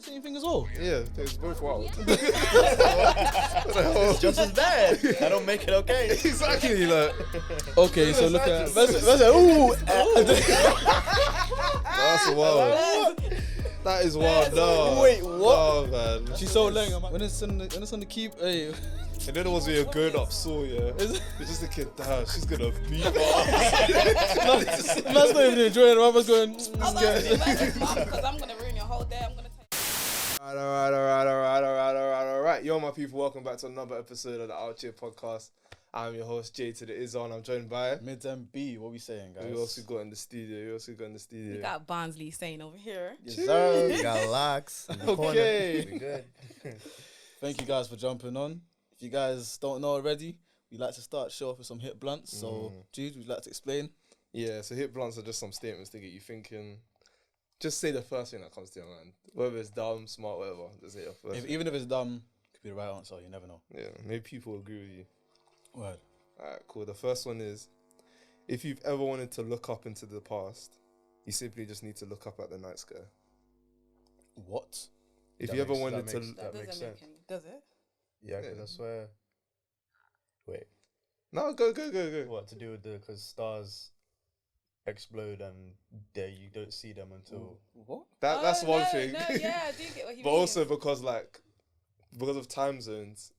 same thing as well. Yeah, it's both wild. It's just as bad. I don't make it okay. Exactly, like. Okay, so look at ooh. That's wild. That is wild. No. Wait, what? Oh man. She's so lame. When it's on the keep, hey. And then the ones where you're grown up saw, yeah. It's just a kid, damn, she's gonna beat my Man's not even enjoying it. Mama's going. Because I'm gonna ruin your whole day. I'm gonna take. Alright. Yo, my people, welcome back to another episode of the Out Here podcast. I'm your host, Jay to the Is On. I'm joined by Mid and B. What we saying, guys? We also got in the studio. We got Bonsslesane over here. Yes, sir. We got locks. Okay. We good. Thank you guys for jumping on. If you guys don't know already, we like to start show off with some hit blunts. So, Jude, would you like to explain? Yeah, so hit blunts are just some statements to get you thinking. Just say the first thing that comes to your mind. Whether it's dumb, smart, whatever. Just say your first thing. Even if it's dumb, it could be the right answer. You never know. Yeah, maybe people will agree with you. Word. Alright, cool. The first one is, if you've ever wanted to look up into the past, you simply just need to look up at the night sky. What? If you ever wanted to... That makes sense. Does it? Yeah, because I swear. Wait. No, go. What to do with because stars explode and you don't see them until. What? That's one thing. No, yeah, I do get what you But mean. also because of time zones.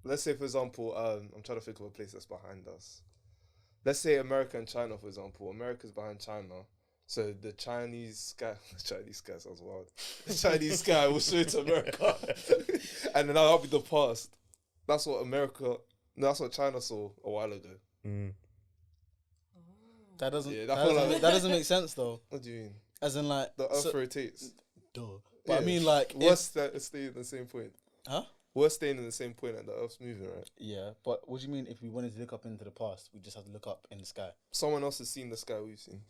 Let's say, for example, I'm trying to think of a place that's behind us. Let's say America and China, for example. America's behind China. So the Chinese sky sounds wild. The Chinese sky will show to America. And then that'll be the past. That's what China saw a while ago. Mm. That doesn't. Yeah, that doesn't make sense though. What do you mean? As in, like, The Earth rotates. Duh. But I mean, like, we're staying at the same point. Huh? We're staying in the same point and the Earth's moving, right? Yeah, but what do you mean if we wanted to look up into the past, we just have to look up in the sky? Someone else has seen the sky we've seen.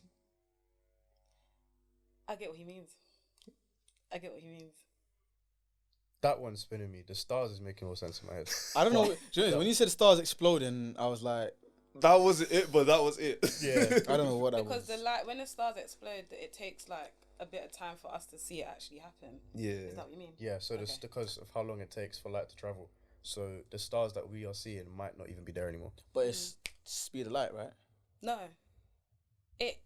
I get what he means. That one's spinning me. The stars is making more sense in my head. I don't know. Do you know, when you said stars exploding, I was like, that wasn't it, but that was it. Yeah. I don't know what that because was. when the stars explode, it takes like a bit of time for us to see it actually happen. Yeah. Is that what you mean? Yeah, so just because of how long it takes for light to travel. So the stars that we are seeing might not even be there anymore. But it's speed of light, right? No.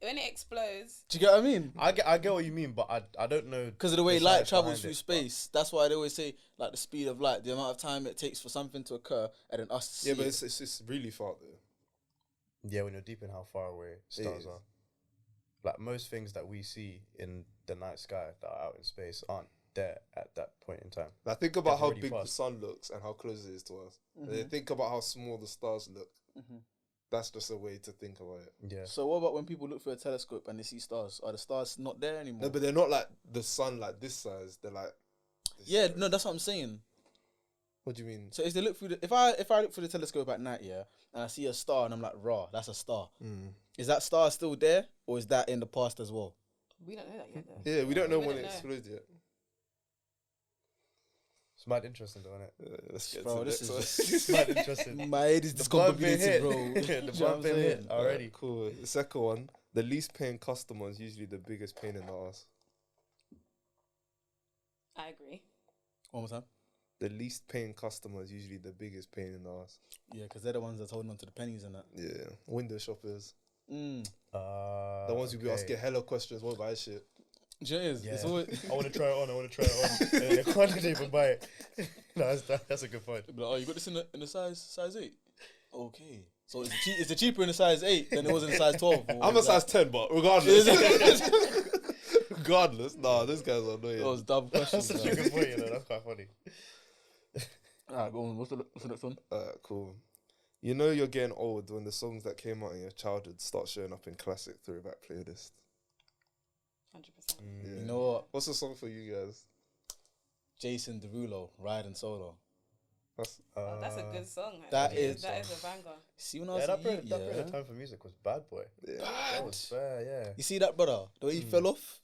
When it explodes. Do you get what I mean? I get what you mean, but I don't know. Because of the way the light science travels behind through it, space. That's why they always say, like, the speed of light, the amount of time it takes for something to occur, and then us to see Yeah, but it. it's really far though. Yeah, when you're deep in how far away stars are. Like most things that we see in the night sky that are out in space aren't there at that point in time. Now think about how already big the passed. sun looks and how close it is to us. And then think about how small the stars look. That's just a way to think about it. Yeah. So what about when people look through a telescope and they see stars? Are the stars not there anymore? No, but they're not like the sun like this size. They're like this Yeah, size. no, that's what I'm saying. What do you mean? So if they look through if I look through the telescope at night, yeah, and I see a star and I'm like, raw, that's a star. Is that star still there, or is that in the past as well? We don't know that yet, though. Yeah, we don't know We when don't it know. explodes yet. It's mad interesting, though, isn't it? Let's get Bro, to the this next is one. It's mad interesting. My head is The bug been discombobulated, hit. bro. The Do you know what bug I'm been hit saying? already. Cool. The second one, the least paying customer is usually the biggest pain in the ass. I agree. One more time. The least paying customer is usually the biggest pain in the ass. Yeah, because they're the ones that's holding on to the pennies and that. Yeah. Window shoppers. Mm. The ones who be asking hella questions, what buy shit? Do you know what it is? Yeah. It's always, I want to try it on. They can't even buy it. No, that's a good point. like, oh, you got this in the size 8? Okay. So is it cheaper in the size 8 than it was in the size 12? I'm a size 10, but regardless. Regardless, nah, this guy's annoying. Those dumb questions. That's such a good point, you know. That's quite funny. Alright, go on. What's the next one? Cool. You know you're getting old when the songs that came out in your childhood start showing up in classic throwback playlists. 100%. Yeah. You know what? What's the song for you guys? Jason Derulo, Riding Solo. That's Oh, that's a good song. That actually. is- that is a banger. See when I was Yeah, that period yeah. of time for music was Bad Boy. yeah. That was fair, yeah. You see that, brother? The way he fell off?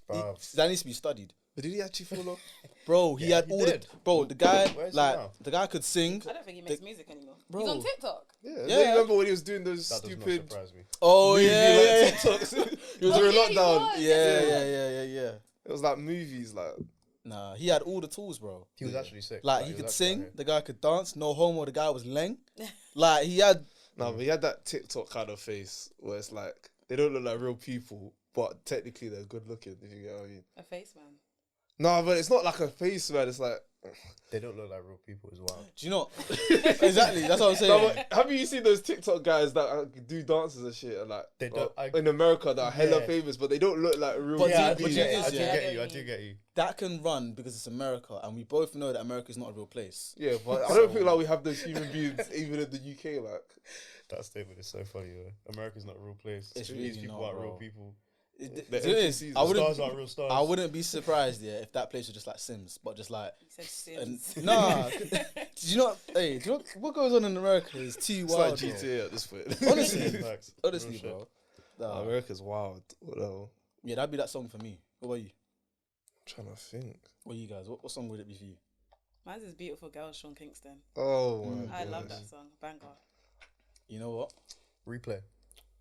Bruv. That needs to be studied. But did he actually fall off? Bro, he Yeah, had he all did. the... Bro, the guy, Where is he like, now? the guy could sing. I don't think he makes music anymore. Bro. He's on TikTok. Yeah. Yeah. Don't you remember when he was doing those That does not stupid surprise me. Oh, movie, yeah, yeah, like, yeah. TikToks? He was Oh, during yeah, he lockdown. was. Yeah. It was like movies, like Nah, he had all the tools, bro. He was actually sick. Like, he was could actually sing, out the guy could dance, no homo, the guy was leng. Like, he had... no, but he had that TikTok kind of face where it's like they don't look like real people, but technically they're good looking. If you get what I mean. A face man. No, but it's not like a face, man. It's like They don't look like real people as well. Do you know? Exactly, that's what I'm saying. no, but have you seen those TikTok guys that do dances and shit and like They don't- in America that are hella Yeah. famous, but they don't look like real But Yeah, I but do you get know, you. I do yeah. get you. I do get you. That can run because it's America, and we both know that America is not a real place. Yeah, but I don't feel like we have those human beings even in the UK. Like, That statement is so funny. America's not a real place. It's These really people not, aren't real bro. people. The It is. NPCs, I wouldn't. Stars aren't real stars. I wouldn't be surprised, yeah, if that place was just like Sims, but just like. He said Sims. Nah, do you know? Hey, do you know what goes on in America is too it's wild. like GTA at this point. Honestly, Facts. honestly, Real bro. Nah. America's wild. Whatever. Yeah, that'd be that song for me. What about you? I'm trying to think. What you guys? What song would it be for you? Mine's is Beautiful Girl, Sean Kingston. Oh my I love gosh. that song. Banger. You know what? Replay.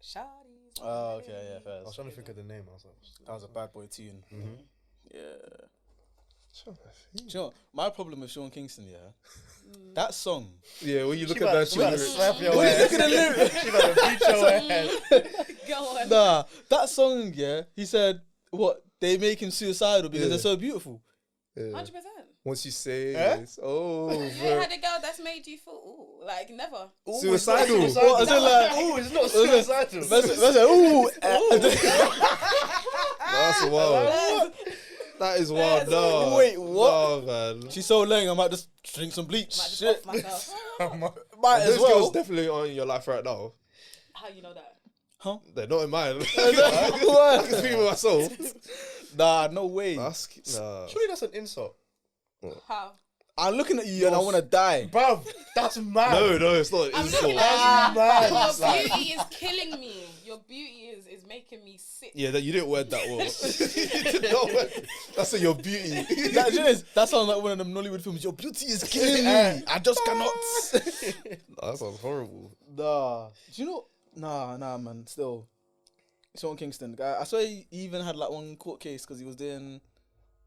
Shawty's Oh, okay, yeah, fair. I was trying to think of the name. I was like, That was a bad boy tune. Mhm. Yeah. Trying to think. Do you know what? My problem with Sean Kingston, yeah, that song. Yeah, when you look She at about- that she about to shit, slap your When you ass. look at the lyrics, She about to beat your ass. Go on. nah, that song, yeah. He said, "What they make him suicidal because Yeah. they're so beautiful." yeah. 100%. Once you say Eh? this, oh, You ain't bro. had a girl that's made you feel, ooh, like, never. Suicidal. What? I said like, Oh, it's not suicidal. that's like, ooh. That's wild. That is wild. No. Wait, what? No, man. She's so lame. I might just drink some bleach. Might just Shit, off myself. might Those as girls well. definitely aren't in your life right now. How you know that? Huh? They're not in mine. I can speak for myself. Nah, no way. Nah. Surely that's an insult. How? I'm looking at you and I want to die. Bruv, that's mad. No, it's not. I'm It's looking not. at mad. you. Your It's like- beauty is killing me. Your beauty is making me sick. Yeah, that you didn't word that well. No, that's your beauty. That sounds like one of them Nollywood films. Your beauty is killing me. I just cannot. That sounds horrible. Nah. Do you know? Nah, man. Still, Sean Kingston. Guy, I swear he even had like one court case because he was doing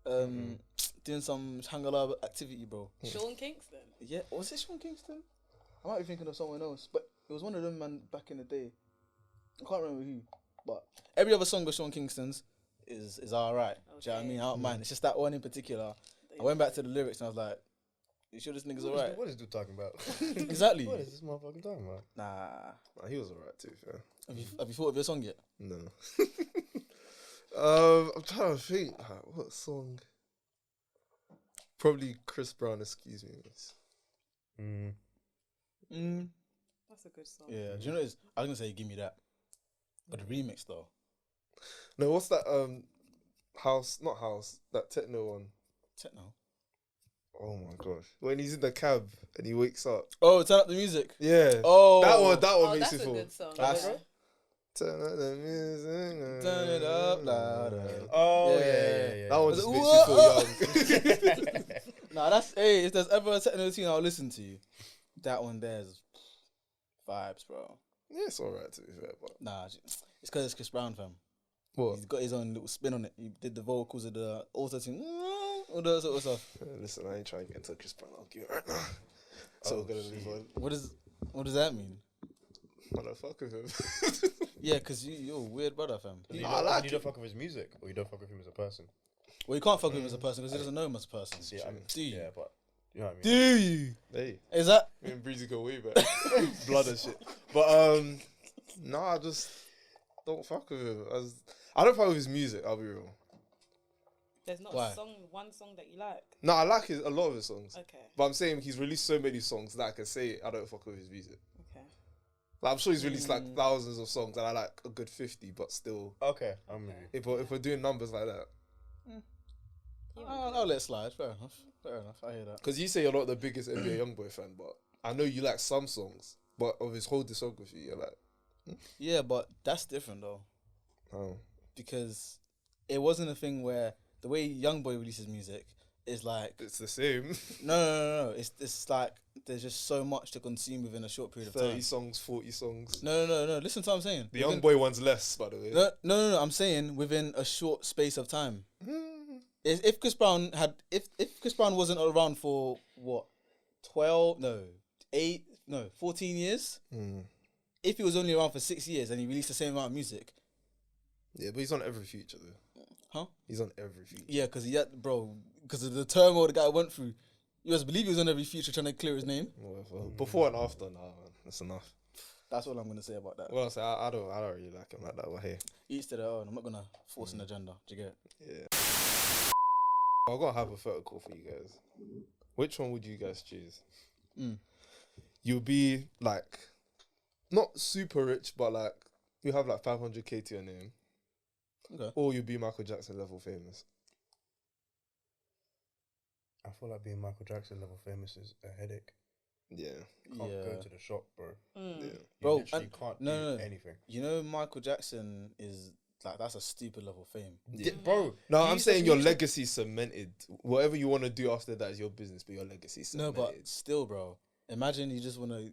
some Shangala activity, bro. Sean Kingston. Yeah, was it Sean Kingston? I might be thinking of someone else, but it was one of them man back in the day. I can't remember who, but every other song of Sean Kingston's is alright. Do you know what I mean? I don't mind. It's just that one in particular. I went back to the lyrics and I was like, "You sure this nigga's alright?" What is dude talking about? Exactly. What is this motherfucker talking about? Nah. He was alright too, fair. Have you thought of your song yet? No. I'm trying to think. What song? Probably Chris Brown, Excuse Me. That's a good song. Yeah. Do you know what it is? I was gonna say Give Me That, but the remix though. No, what's that? House, not house. That techno one. Techno. Oh my gosh! When he's in the cab and he wakes up. Oh, turn up the music. Yeah. Oh, That one Oh, makes that's you a feel. good song. That's- Yeah. Turn up the music. Turn it up louder. Oh, Yeah. That one Was just it- makes you feel young. Nah, that's if there's ever a techno tune I'll listen to, that one there's vibes, bro. Yeah, it's alright to be fair, but Nah, it's because it's Chris Brown, fam. what? He's got his own little spin on it. He did the vocals of the auto tune, all that sort of stuff. Listen, I ain't trying to get into Chris Brown argument right now. So we're gonna move on. What does that mean? I don't fuck with him. Yeah, because you're a weird brother, fam. You I don't, like you don't fuck with his music, or you don't fuck with him as a person. Well, you can't fuck with him as a person because he doesn't know him as a person. See, I mean, Do you? Yeah, but you know what I mean. Do you? Hey, Is that? me and Breezy go way back. Blood and shit. But I just don't fuck with him. I don't fuck with his music, I'll be real. There's not Why? one song that you like. No, I like a lot of his songs. Okay. But I'm saying he's released so many songs that I can say I don't fuck with his music. Okay. Like, I'm sure he's released like thousands of songs and I like a good 50, but still, Okay, I'm with you. if we're doing numbers like that. I'll let it slide. Fair enough. I hear that. Because you say you're not the biggest NBA Youngboy fan, but I know you like some songs, but of his whole discography, you're like, Yeah, but that's different though, oh. because it wasn't a thing where the way Youngboy releases music is like It's the same. no. It's like there's just so much to consume within a short period of 30 time. songs, 40 songs. No. Listen to what I'm saying. The Youngboy one's less, by the way. No. I'm saying within a short space of time. if Chris Brown if Chris Brown wasn't around for what 14 years. If he was only around for 6 years and he released the same amount of music. Yeah, but he's on every feature though. Huh? He's on every feature. Yeah, because of the turmoil the guy went through. You must believe he was on every feature trying to clear his name. Well, before and after, nah, man, that's enough. That's all I'm gonna say about that. Well, I don't really like him like that. But hey, Each to their own. I'm not gonna force an agenda. Do you get it? yeah. I've got a hypothetical for you guys. Which one would you guys choose? You'll be like, not super rich, but like you have like 500k to your name. Okay. Or you'll be Michael Jackson level famous. I feel like being Michael Jackson level famous is a headache. Yeah. You can't go to the shop, bro. Yeah. You Bro, literally can't do anything. You know, Michael Jackson is like, that's a stupid level of fame. Yeah. Bro, No, I'm saying your legacy cemented. Whatever you want to do after that is your business, but your legacy cemented. No, but still, bro. Imagine you just want to,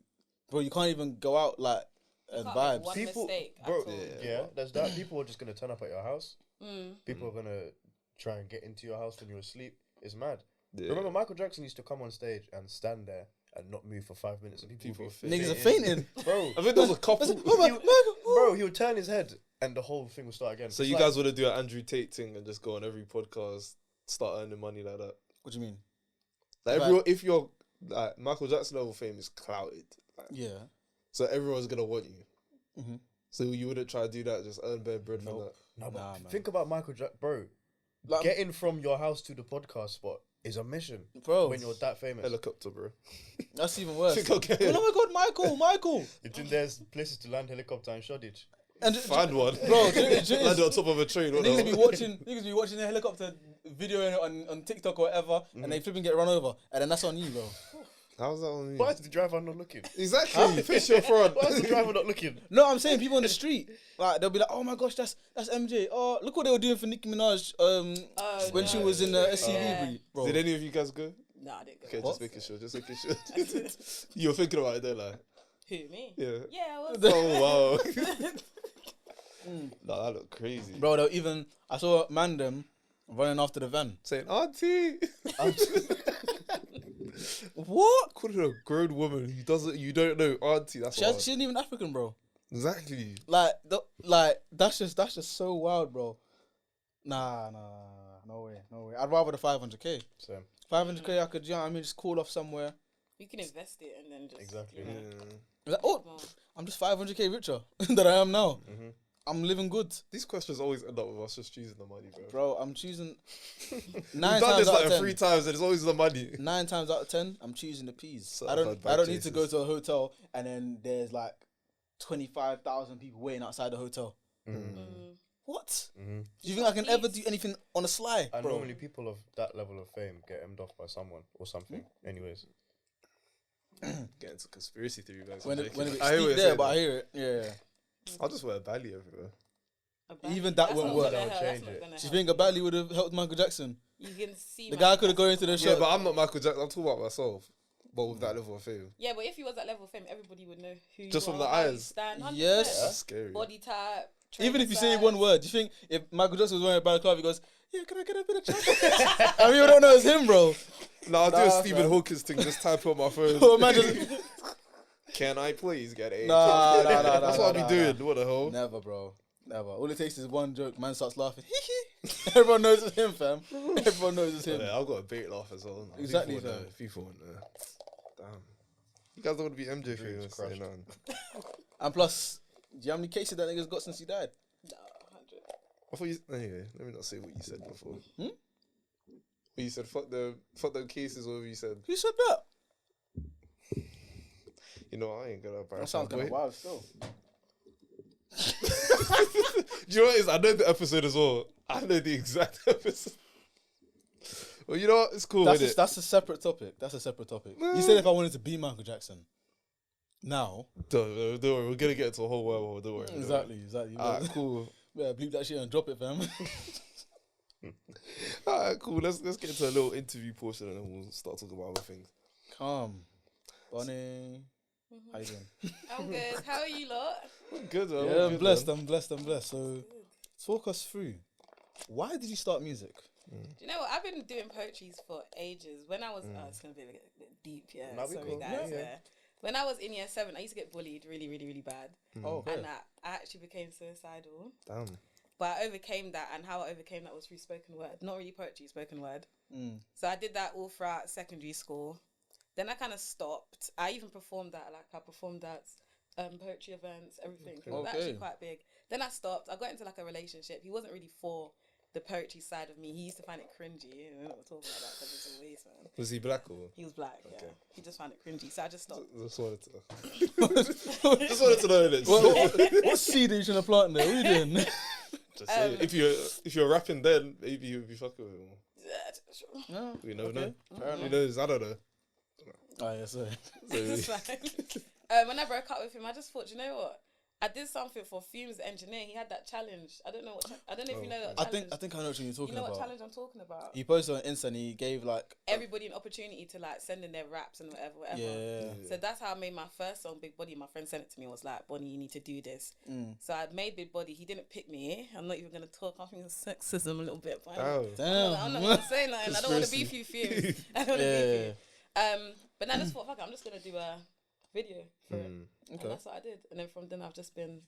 bro. You can't even go out like and vibes. One mistake at bro, all. yeah, there's that. People are just gonna turn up at your house. People are gonna try and get into your house when you're asleep. It's mad. Yeah. Remember, Michael Jackson used to come on stage and stand there and not move for 5 minutes, and people would be Niggas are fainting, bro. I think there was a couple. Bro, he would turn his head and the whole thing would start again. So It's you like, guys would do an Andrew Tate thing and just go on every podcast, start earning money like that. What do you mean? Like everyone, if you're like Michael Jackson level fame is clouded. Like, Yeah. so everyone's gonna want you. So you wouldn't try to do that, just earn bare bread from that. No, but Nah, man. think about Michael Jackson, bro. Like, Getting from your house to the podcast spot is a mission, bro, when you're that famous. Helicopter, bro. that's even worse. Think okay. Oh my God, Michael! You think there's places to land helicopter in Shoreditch? And Find one, bro. land on top of a train. What Niggas the be watching a helicopter video on TikTok or whatever, and they flipping get run over, and then that's on you, bro. How's that on you? Why is the driver not looking? Exactly. Fish your front. Why is the driver not looking? No, I'm saying people on the street, like they'll be like, "Oh my gosh, that's MJ. Oh, look what they were doing for Nicki Minaj when she was in the SCV, bro." Did any of you guys go? Nah, I didn't go. Okay, What? just making sure. You were thinking about it there, like. Who, me? Yeah. Yeah, I was. Oh wow. Nah, that looked crazy. Bro, I saw mandem running after the van. Saying, Auntie. What? Call her a grown woman who you don't know, Auntie. That's She what. isn't even African, bro. Exactly. Like that's just so wild, bro. Nah, no way. I'd rather the 500k. Same. 500k, I could, you know what I mean, just call off somewhere. You can invest it and then just. Exactly. You know. Like, oh, I'm just 500k richer than I am now. I'm living good, These questions always end up with us just choosing the money, bro. bro. I'm choosing We've 9 done times this out like of 10. 3 times and it's always the money. 9 times out of 10, I'm choosing the peas. Certified I don't by need to go Jesus. to a hotel and then there's like 25,000 people waiting outside the hotel. What? Do you think I can ever do anything on a sly, And bro? normally people of that level of fame get emmed off by someone or something. Anyways. Get into conspiracy theory, guys. When it I hear speak what you're there, saying, but I though. hear it. Yeah. I'll just wear a belly everywhere. Even that That's won't not work. gonna That would help, change that's not it. gonna Do you help. think a Batley would have helped Michael Jackson? You can see The Michael guy could have gone Jackson. into the Yeah, show. but I'm not Michael Jackson. I'm talking about myself. But with that level of fame. Yeah, but if he was that level of fame, everybody would know who Just you from are, the how you eyes. stand, 100%. Yes. That's scary. Body type. Even if you say trainer one size. word, do you think if Michael Jackson was wearing a balaclava, he goes, "Yeah, can I get a bit of chocolate?" I mean, you don't know it's him, bro. No, I'll do a Nah, Stephen fam. Hawkins thing. Just type it on my phone. Oh, man, just Can I please get a? Nah. That's what I'll be doing. What the hell? Never, bro. Never. All it takes is one joke. Man starts laughing. Everyone knows it's him, fam. Everyone knows it's him. Yeah, I've got a bait laugh as well. Exactly, People fam. know. People won't know. Damn. You guys don't want to be MJ famous. crushed. Say none. And plus, do you know how many cases that nigga's got since he died? Nah, 100. I thought you. Anyway, let me not say what you said before. Hmm? You said fuck the cases, or you said, Who said that? you know, I ain't gonna That embarrass sounds my kind boy. of wild still. Do you know what it is? I know the episode as well. I know the exact episode. Well, you know what? It's cool. Innit? That's a separate topic. That's a separate topic. You said if I wanted to be Michael Jackson. Now. Don't worry, we're gonna get into a whole world. Don't worry. don't worry. Exactly. Alright, cool. Yeah, bleep that shit and drop it, fam. Alright, cool. Let's get into a little interview portion and then we'll start talking about other things. Calm. Bonnie. How you doing? I'm good. How are you lot? Good, man. Yeah, I'm blessed. I'm blessed. So, talk us through. Why did you start music? Do you know what? I've been doing poetries for ages. When I was, it's gonna be a bit deep, yeah. Nah, we Sorry, cool. guys. Yeah. Yeah. When I was in year 7, I used to get bullied really, really, really bad, Oh, okay. and I actually became suicidal. Damn. But I overcame that, and how I overcame that was through spoken word. Not really poetry, spoken word. So I did that all throughout secondary school. Then I kind of stopped. I even performed that. Like, I performed at poetry events, everything. It was actually quite big. Then I stopped. I got into like a relationship. He wasn't really for the poetry side of me. He used to find it cringy. We're not talking about that because it's a waste, man. Was he black or? He was black, yeah. He just found it cringy. So I just stopped. Just wanted to. Just wanted to know this. What seed are you trying to plant there? What are you doing? Just say, if you're rapping, then maybe you would be fucking with him. No. We never know. Fair Who enough. knows? I don't know. Oh, yeah, sorry. It's fine. When I broke up with him, I just thought, you know what? I did something for Fumes Engineer. He had that challenge. I don't know I don't know if you know that challenge. I think I know what you're talking You know about. what challenge I'm talking about? He posted on Insta and he gave like Everybody an opportunity to like send in their raps and whatever. yeah. So that's how I made my first song, Big Body. My friend sent it to me. Was like, Bonnie, you need to do this. So I made Big Body. He didn't pick me. I'm not even gonna talk. I'm thinking sexism a little bit. But I'm not gonna say nothing. I don't want to beef you, Fumes. I don't want to beef you. But then I just thought, fuck it, I'm just gonna do a video for it. Okay. And that's what I did. And then from then I've just been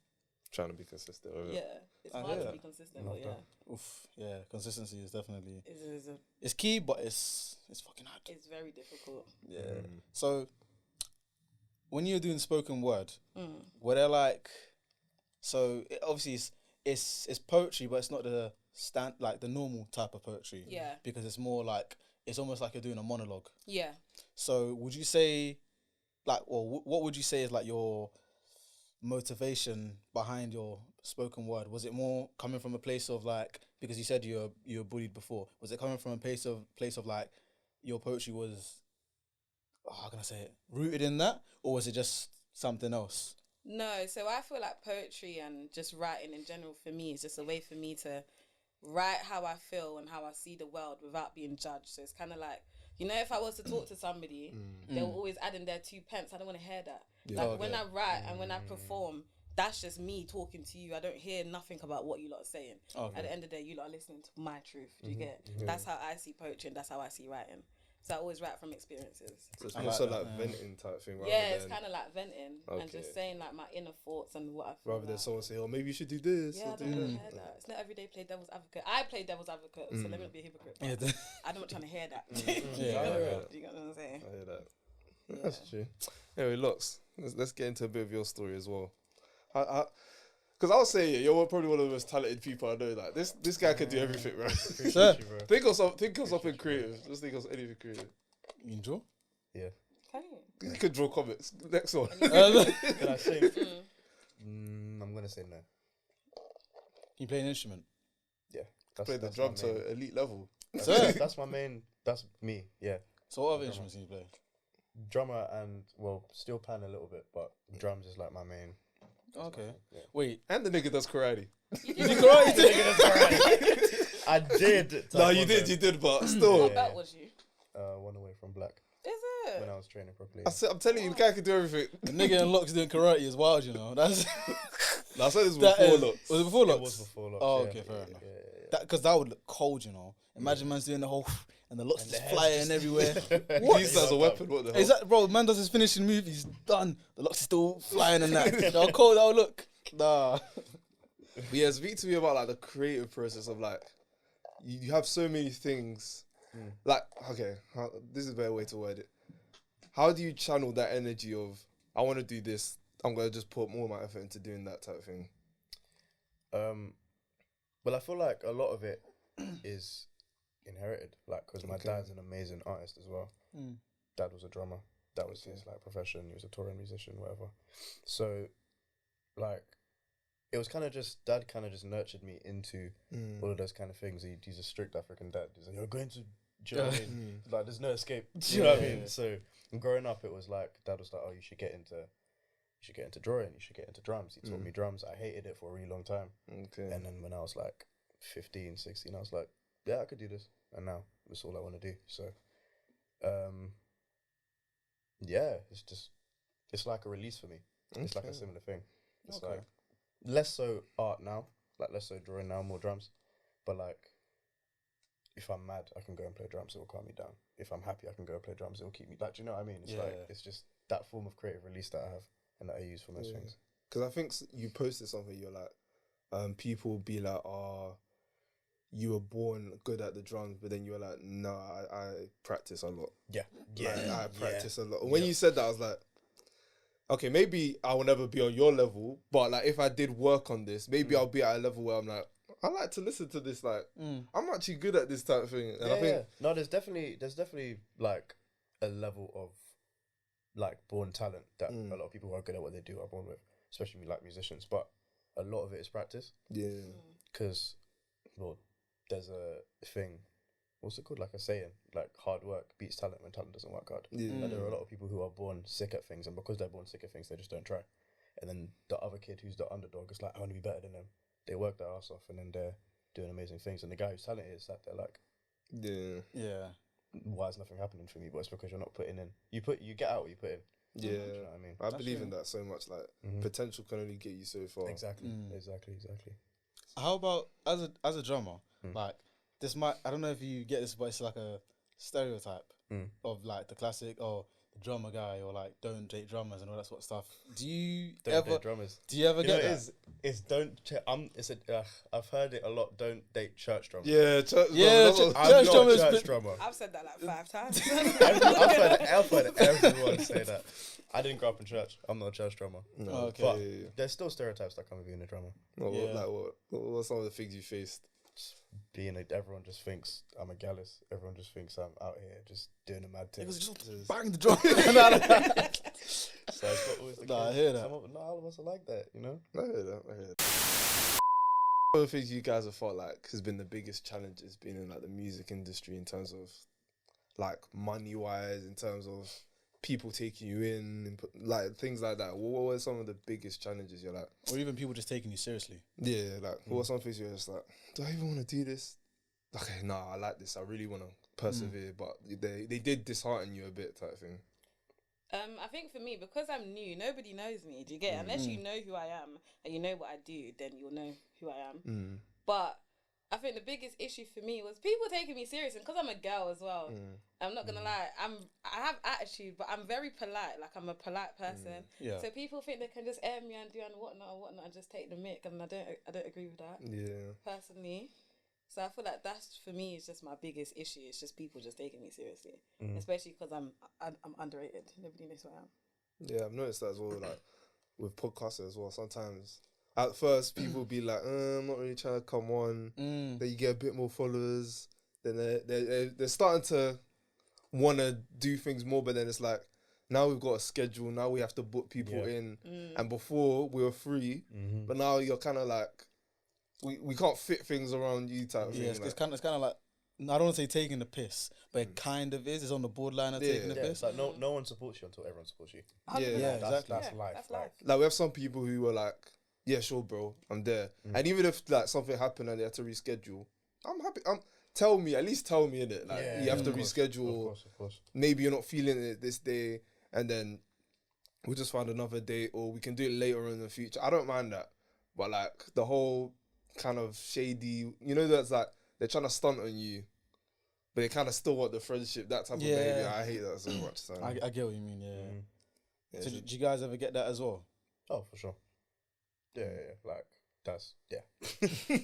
Trying to be consistent with it. yeah. It's hard to be consistent, but yeah, Oof. Yeah. Consistency is definitely it's it's key, but it's fucking hard. it's very difficult. Yeah. So when you're doing spoken word, were there like obviously it's poetry, but it's not the the normal type of poetry. Yeah. Because it's more like it's almost like you're doing a monologue. Yeah. So would you say what would you say is like your motivation behind your spoken word? Was it more coming from a place of like, because you said you were bullied before, was it coming from a place of like your poetry was how can I say it, rooted in that, or was it just something else? No, so I feel like poetry and just writing in general for me is just a way for me to write how I feel and how I see the world without being judged. So it's kind of like, you know, if I was to talk to somebody, they'll always add in their 2 pence. I don't want to hear that. Like when I write and when I perform, that's just me talking to you. I don't hear nothing about what you lot are saying. At the end of the day, you lot are listening to my truth. Do you get it? That's how I see poetry and that's how I see writing. So I always write from experiences. So it's more so like venting type thing. Rather Yeah, it's than, kind of like venting and just saying like my inner thoughts and what I feel. rather than someone say, "Oh, maybe you should do this." Yeah, I don't want to hear that. It's not every day play devil's advocate. I play devil's advocate, so let me not be a hypocrite. I'm not trying to hear that. Yeah, Do you get what I'm saying? I hear that. That's true. Anyway, Lux, let's get into a bit of your story as well. Because I'll say you're probably one of the most talented people I know. Like this guy can do everything, bro. Appreciate you, bro. Think of something creative. Just think of anything creative. You draw? Yeah. Can you? You could draw comics. Next one. Can I sing? I'm gonna say no. You play an instrument? Yeah. Play the that's drum my main- to elite level. That's my main. That's me. Yeah. So what other instruments do you play? Drummer and steel pan a little bit, but drums is like my main. Okay. Yeah. Wait. And the nigga does karate. You do karate? I did. No, you did, but still. What belt was you? 1 away from black Is it? when I was training properly. I'm telling you, the guy can do everything. The nigga in Locks doing karate is wild, you know. That's No, I said this that before, is- look. Was it before Locks? It was before Locks. Oh, yeah. okay, fair enough. Yeah. Because that would look cold, you know. Imagine man's doing the whole and the Locks And just the hair's flying just- everywhere. What? Use that as a weapon. What the hell? Is that, bro? Man does his finishing move, he's done. The Locks is still flying and that. How cold that would look. Nah. But yeah, speak to me about like the creative process of like you have so many things. Like, okay, this is a better way to word it. How do you channel that energy of I want to do this? I'm gonna just put more of my effort into doing that type of thing. Well, I feel like a lot of it is inherited, like because my dad's an amazing artist as well. Dad was a drummer. That was his like profession. He was a touring musician, whatever. So, like, it was kind of just dad kind of just nurtured me into all of those kind of things. He's a strict African dad. He's like, you're going to, do you know what I mean? Like, there's no escape. Do you know what I mean? So, growing up, it was like dad was like, oh, you should get into drawing. You should get into drums. He taught me drums. I hated it for a really long time. Okay. And then when I was like 15, 16, I was like, yeah, I could do this. And now that's all I want to do. So, yeah, it's like a release for me. It's like a similar thing. It's like less so art now, like less so drawing now, more drums. But like, if I'm mad, I can go and play drums. It will calm me down. If I'm happy, I can go and play drums. It will keep me. Like, do you know what I mean? It's it's just that form of creative release that I have and that I use for most things. Because I think you posted something. You're like, people be like, "Oh, you were born good at the drums," but then you're like, "No, I practice a lot." I practice a lot. When you said that, I was like, okay, maybe I will never be on your level, but like if I did work on this, maybe I'll be at a level where I'm like, I like to listen to this. Like, I'm actually good at this type of thing. And I think no, there's definitely like a level of like born talent that a lot of people who are good at what they do are born with, especially like musicians. But a lot of it is practice. Yeah, because well, there's a thing. What's it called? Like a saying, like hard work beats talent when talent doesn't work hard. Yeah. Like there are a lot of people who are born sick at things, and because they're born sick at things, they just don't try. And then the other kid who's the underdog is like, I want to be better than them. They work their ass off, and then they're doing amazing things. And the guy whose talent is that they're like, why is nothing happening for me? But it's because you're not putting in. You get out what you put in. Yeah, you know what I mean, I believe in that so much. Like potential can only get you so far. Exactly. How about as a drummer, like this might, I don't know if you get this, but it's like a stereotype of like the classic the drummer guy, or like don't date drummers and all that sort of stuff. Do you ever drummers? Do you ever get that? It's don't. I've heard it a lot. Don't date church drummers. Yeah, church drummers. Church drummer. I've said that like 5 times. I've heard everyone say that. I didn't grow up in church. I'm not a church drummer. No, okay. But there's still stereotypes that come with being a drummer. What are some of the things you faced? Everyone just thinks I'm a gallus. Everyone just thinks I'm out here just doing a mad thing. Just bang the drum. So it's not always the case. I hear that. Not all of us are like that, you know? I hear that. One of the things you guys have felt like has been the biggest challenge has been in like the music industry in terms of like money wise, in terms of people taking you in, and like things like that. What were some of the biggest challenges you're like? Or even people just taking you seriously. Yeah, like what were some things you're just like, do I even want to do this? Okay, nah, I like this. I really want to persevere, but they did dishearten you a bit type thing. I think for me, because I'm new, nobody knows me. Do you get it? Unless you know who I am and you know what I do, then you'll know who I am. But I think the biggest issue for me was people taking me serious, and because I'm a girl as well. I'm not gonna lie, I have attitude, but I'm very polite. Like I'm a polite person. Yeah. So people think they can just air me and do and whatnot and just take the mic, and I don't agree with that. Yeah. Personally. So I feel like that's for me is just my biggest issue. It's just people just taking me seriously, especially because I'm underrated. Nobody knows who I am. Yeah, I've noticed that as well. Like with podcasters as well. Sometimes at first people be like, "I'm not really trying to come on." Then you get a bit more followers. Then they're starting to want to do things more, but then it's like now we've got a schedule. Now we have to book people in, and before we were free, but now you're kind of like. We can't fit things around you type of thing. It's kind of like, I don't want to say taking the piss, but it kind of is. It's on the borderline of taking the piss. Like no one supports you until everyone supports you. Exactly. That's life. That's life. Like we have some people who are like, yeah, sure, bro, I'm there. And even if like something happened and they had to reschedule, I'm happy. At least tell me innit. Like you have to reschedule. Of course. Maybe you're not feeling it this day, and then we'll just find another date, or we can do it later in the future. I don't mind that, but like the whole kind of shady, that's like they're trying to stunt on you, but they kind of still want the friendship, that type of behavior. I hate that so much. So. I get what you mean. So do you guys ever get that as well? Oh, for sure. Yeah. Like that's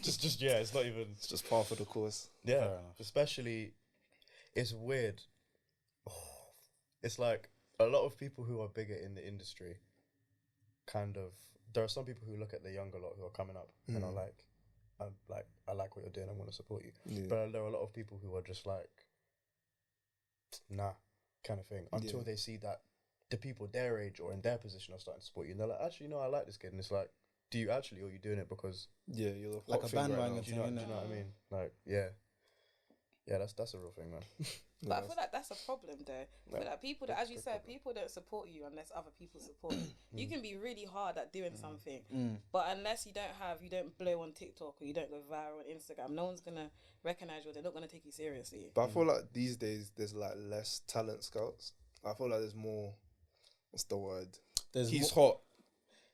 just it's not even. It's just par for the course. Yeah, especially it's weird. It's like a lot of people who are bigger in the industry. There are some people who look at the younger lot who are coming up and are like. I like what you're doing. I want to support you. Yeah. But there are a lot of people who are just like, nah, kind of thing. Until they see that the people their age or in their position are starting to support you, and they're like, actually, no, I like this kid. And it's like, do you actually, or are you doing it because you're like a bandwagon right thing? Do you know what I mean? Like, yeah, that's a real thing, man. But I feel like that's a problem, though. I feel like people that, as you said, people don't support you unless other people support you. You can be really hard at doing something, but unless you don't blow on TikTok or you don't go viral on Instagram, no one's gonna recognize you. They're not gonna take you seriously. But I feel like these days there's like less talent scouts. I feel like there's more. What's the word? He's hot.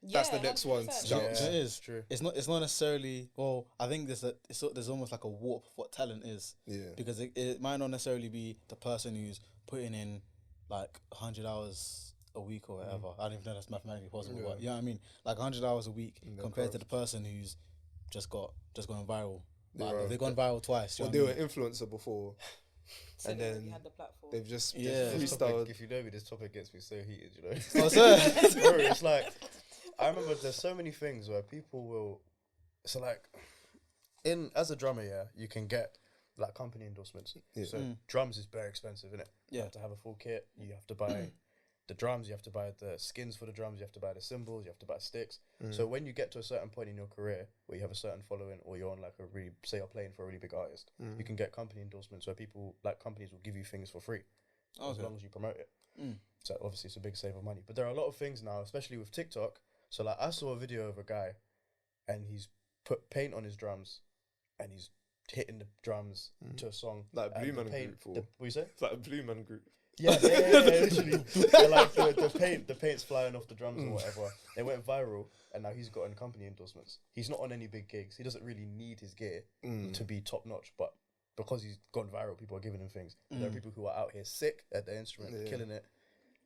that's the next one. 100%. Scouts. It is true. It's not necessarily. Well, I think there's almost like a warp of what talent is. Yeah. Because it might not necessarily be the person who's putting in like 100 hours a week or whatever. I don't even know that's mathematically possible, but you know what I mean. Like 100 hours a week compared to the person who's just gone viral. Like, they've gone viral twice. Well, they were influencer before, So and they then already had the platform. they've just This freestyled. topic, if you know me, this topic gets me so heated, you know. Oh, sir. Bro, it's like, I remember there's so many things where people will, so like, as a drummer, yeah, you can get like company endorsements. Yeah. So drums is very expensive, innit? You Yeah. have to have a full kit. You have to buy the drums. You have to buy the skins for the drums. You have to buy the cymbals. You have to buy sticks. So when you get to a certain point in your career where you have a certain following, or you're on like say you're playing for a really big artist, you can get company endorsements where companies will give you things for free as long as you promote it. So obviously it's a big save of money. But there are a lot of things now, especially with TikTok. So like I saw a video of a guy, and he's put paint on his drums, and he's hitting the drums to a song Like and Blue the Man paint- Group. the- what you say? It's like a Blue Man Group. Yeah, literally. So like the paint's flying off the drums or whatever. They went viral, and now he's gotten company endorsements. He's not on any big gigs. He doesn't really need his gear to be top notch, but because he's gone viral, people are giving him things. There are people who are out here sick at their instrument, killing it.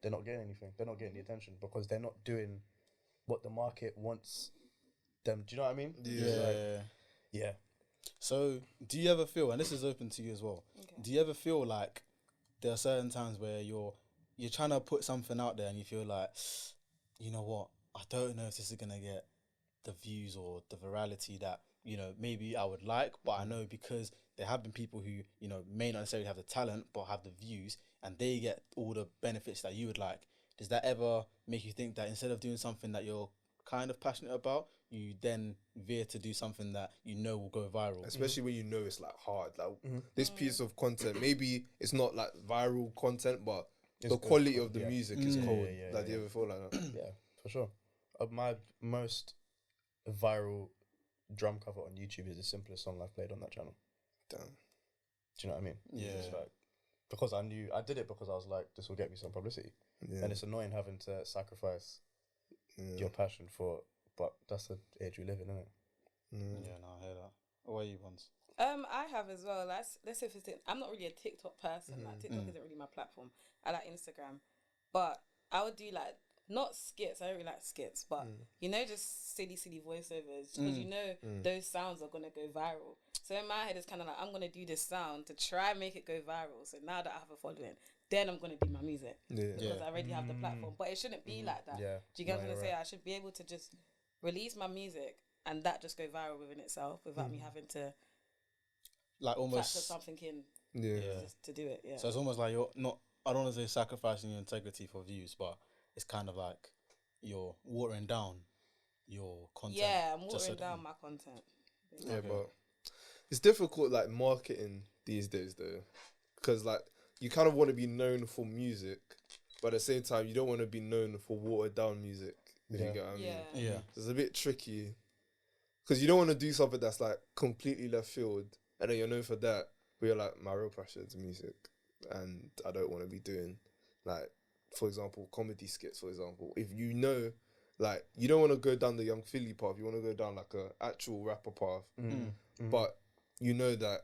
They're not getting anything. They're not getting the attention because they're not doing what the market wants them. Do you know what I mean? Yeah. So, do you ever feel, and this is open to you as well, do you ever feel like there are certain times where you're trying to put something out there and you feel like, you know what, I don't know if this is going to get the views or the virality that, you know, maybe I would like, but I know because there have been people who, you know, may not necessarily have the talent but have the views and they get all the benefits that you would like. Does that ever make you think that instead of doing something that you're kind of passionate about, you then veer to do something that you know will go viral? Especially when you know it's like hard. Like this piece of content, maybe it's not like viral content, but the quality of the music is cold. Do you ever feel like that? Yeah, for sure. My most viral drum cover on YouTube is the simplest song I've played on that channel. Damn. Do you know what I mean? Yeah. It's like, because I did it because I was like, this will get me some publicity. Yeah. And it's annoying having to sacrifice your passion for, but that's the age we live in, isn't it? Yeah, no, I hear that. What are you ones? I have as well. Let's say I'm not really a TikTok person. Like TikTok isn't really my platform. I like Instagram, but I would do like not skits. I don't really like skits, but you know, just silly voiceovers because you know those sounds are gonna go viral. So in my head, it's kind of like I'm gonna do this sound to try and make it go viral. So now that I have a following, then I'm gonna do my music because I already have the platform. But it shouldn't be like that. Yeah. Do you get what I'm gonna say? I should be able to just release my music and that just go viral within itself without me having to Like factor almost, something in just to do it. Yeah. so it's almost like you're not, I don't want to say sacrificing your integrity for views, but it's kind of like you're watering down your content. Yeah, I'm just so watering that- down my content. Yeah, but it's difficult like marketing these days though, because like you kind of want to be known for music, but at the same time you don't want to be known for watered down music. If you get what I mean. Yeah. It's a bit tricky because you don't want to do something that's like completely left field, and then you're known for that. But you're like, my real passion is music, and I don't want to be doing like, for example, comedy skits. For example, if you know, like, you don't want to go down the Young Philly path. You want to go down like a actual rapper path, but you know that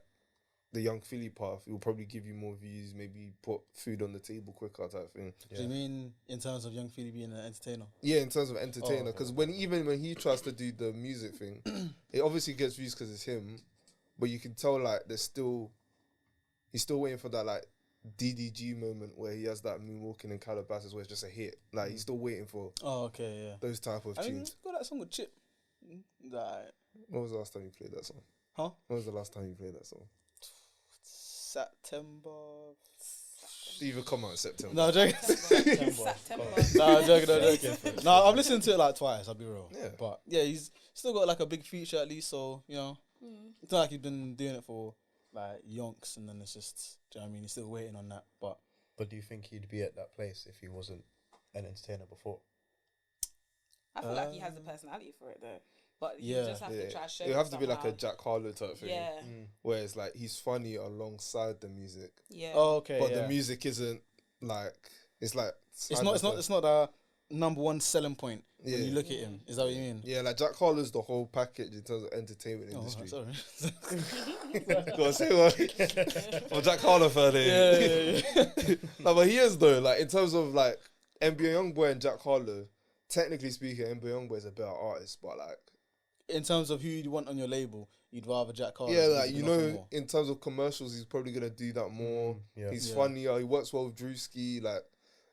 the Young Philly path will probably give you more views, maybe put food on the table quicker type thing. Do you mean in terms of Young Philly being an entertainer? Yeah, in terms of entertainer, because when he tries to do the music thing, it obviously gets views because it's him, but you can tell like he's still waiting for that like DDG moment where he has that moonwalking in Calabasas where it's just a hit. Like he's still waiting for those type of I mean, tunes. got that song with Chip. That, When was the last time you played that song? huh? When was the last time you played that song? September. Did it even come out in September? No, I'm joking. September. No, I'm joking. No, I've listened to it like twice, I'll be real. Yeah. But yeah, he's still got like a big feature at least, so, you know, it's not like he's been doing it for like yonks and then it's just, do you know what I mean? He's still waiting on that. But do you think he'd be at that place if he wasn't an entertainer before? I feel like he has the personality for it though. But you Yeah. just have to try show It have to be like a somehow. Jack Harlow type thing. Yeah. Where it's like he's funny alongside the music. Yeah. oh, okay, But yeah. the music isn't like it's like It's not number one selling point when you look at him? Is that what you mean? Yeah, like Jack Harlow's the whole package in terms of entertainment industry. Sorry. Go on, say what? I'm Jack Harlow fan here. Yeah. No, but he is though. Like in terms of like NBA Youngboy and Jack Harlow, technically speaking, NBA Youngboy is a better artist, but like In terms of who you want on your label, you'd rather Jack Harlow. yeah, like he's you been offering know, more. in terms of commercials, he's probably gonna do that more. Yeah. He's Yeah. funnier. He works well with Drewski. Like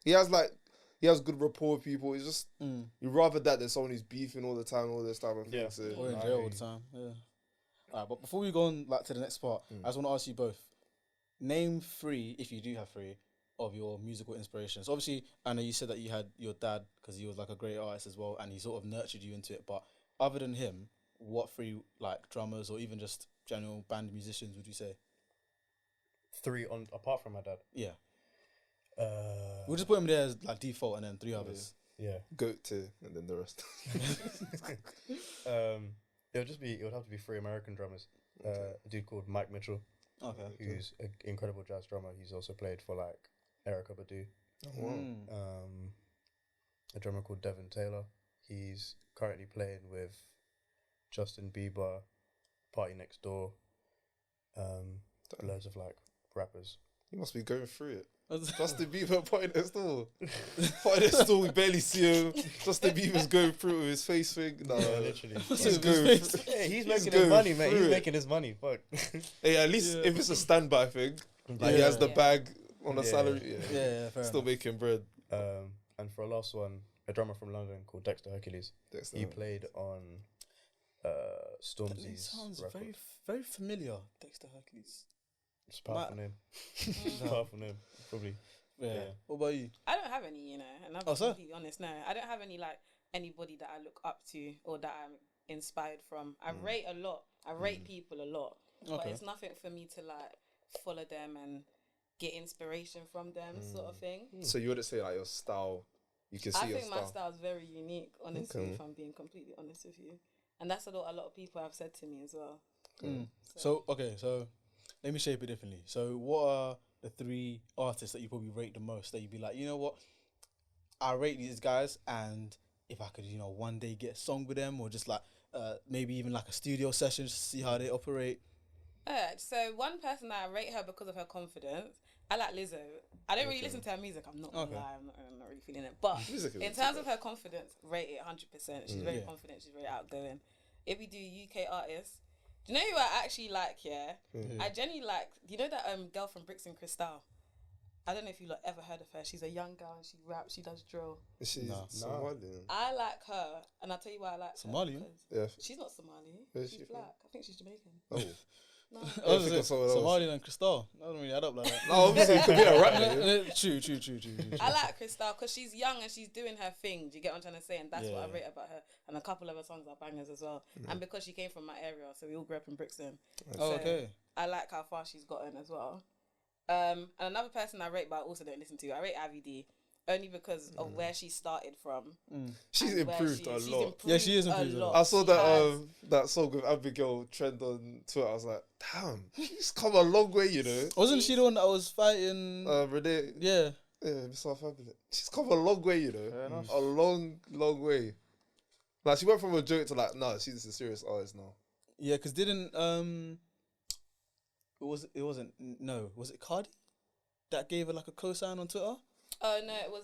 he has good rapport with people. It's just you rather that than someone who's beefing all the time, all this type of thing. Yeah. So Or in I jail all agree. the time. Yeah. Alright, but before we go on like to the next part, I just want to ask you both. Name 3, if you do have 3, of your musical inspirations. Obviously, I know you said that you had your dad because he was like a great artist as well, and he sort of nurtured you into it. But other than him, what 3 like drummers or even just general band musicians would you say? 3 on apart from my dad. Yeah, we'll just put him there as like default, and then 3 others. Yeah. goat to and then the rest. It would have to be 3 American drummers. A dude called Mike Mitchell, Okay. who's an incredible jazz drummer. He's also played for like Erykah Badu. A drummer called Devin Taylor. He's currently playing with Justin Bieber, Party Next Door, loads of like rappers. You must be going through it. Mm. Justin Bieber Party Next Door. Party Next Door, we barely see him. Justin Bieber's going through it with his face thing. No, literally. he's going through. Yeah, he's He's making going his money, mate. through He's it. making his money. Fuck. Hey, at least if it's a standby thing, like he has the Yeah. bag on the Yeah. salary. Yeah, fair Still enough. making bread. And for a last one, a drummer from London called Dexter Hercules. Dexter. He played on That Stormzy's sounds record. very, very familiar. Dexter Hercules. It's a powerful name. No. Powerful name, probably. Yeah. Yeah. What about you? I don't have any, and I'm Oh, so? completely honest. No, I don't have any like anybody that I look up to or that I'm inspired from. I rate a lot. I rate people a lot, but Okay. it's nothing for me to like follow them and get inspiration from them, sort of thing. So you wouldn't say like your style. You can see I your think my style. style is very unique, honestly. Okay. If I'm being completely honest with you, and that's what a lot of people have said to me as well. So let me shape it differently. So what are the 3 artists that you probably rate the most? That you'd be like, you know what, I rate these guys, and if I could, one day get a song with them, or just like maybe even like a studio session, just to see how they operate. So one person that I rate her because of her confidence. I like Lizzo. I don't really listen to her music. I'm not gonna lie. I'm not really feeling it. But Music is in terms of her confidence, rate it 100%. She's very Yeah. confident. She's very outgoing. If we do UK artists, do you know who I actually like? Yeah, I genuinely like. You know that girl from Brixton, Cristal. I don't know if you ever heard of her. She's a young girl and she raps. She does drill. She's Nah. Somalian. I like her, and I'll tell you why I like Somalian? her. Yeah. because She's not Somali. Where's She's she from? black. I think she's Jamaican. Oh. No. I was think of saying, someone else. Somalian and Cristal. That don't really add up like that. No, obviously it could be a rap name. True. I like Cristal because she's young and she's doing her thing. Do you get what I'm trying to say? And that's what I Yeah. rate about her. And a couple of her songs are bangers as well. And because she came from my area, so we all grew up in Brixton. Oh, So okay. I like how far she's gotten as well. And another person I rate, but I also don't listen to, I rate IVD. Only because of where she started from. She's and where improved a she's lot. Yeah, she is improved a lot. I saw She that has. that song with Abigail trend on Twitter. I was like, damn, she's come a long way, Wasn't she the one that was fighting? Renee, Yeah. Miss South Fabulous. She's come a long way, Fair enough. a long way. Like she went from a joke to like, nah, she's a serious artist now. Yeah, because didn't was it Cardi that gave her like a cosign on Twitter? Oh no, it was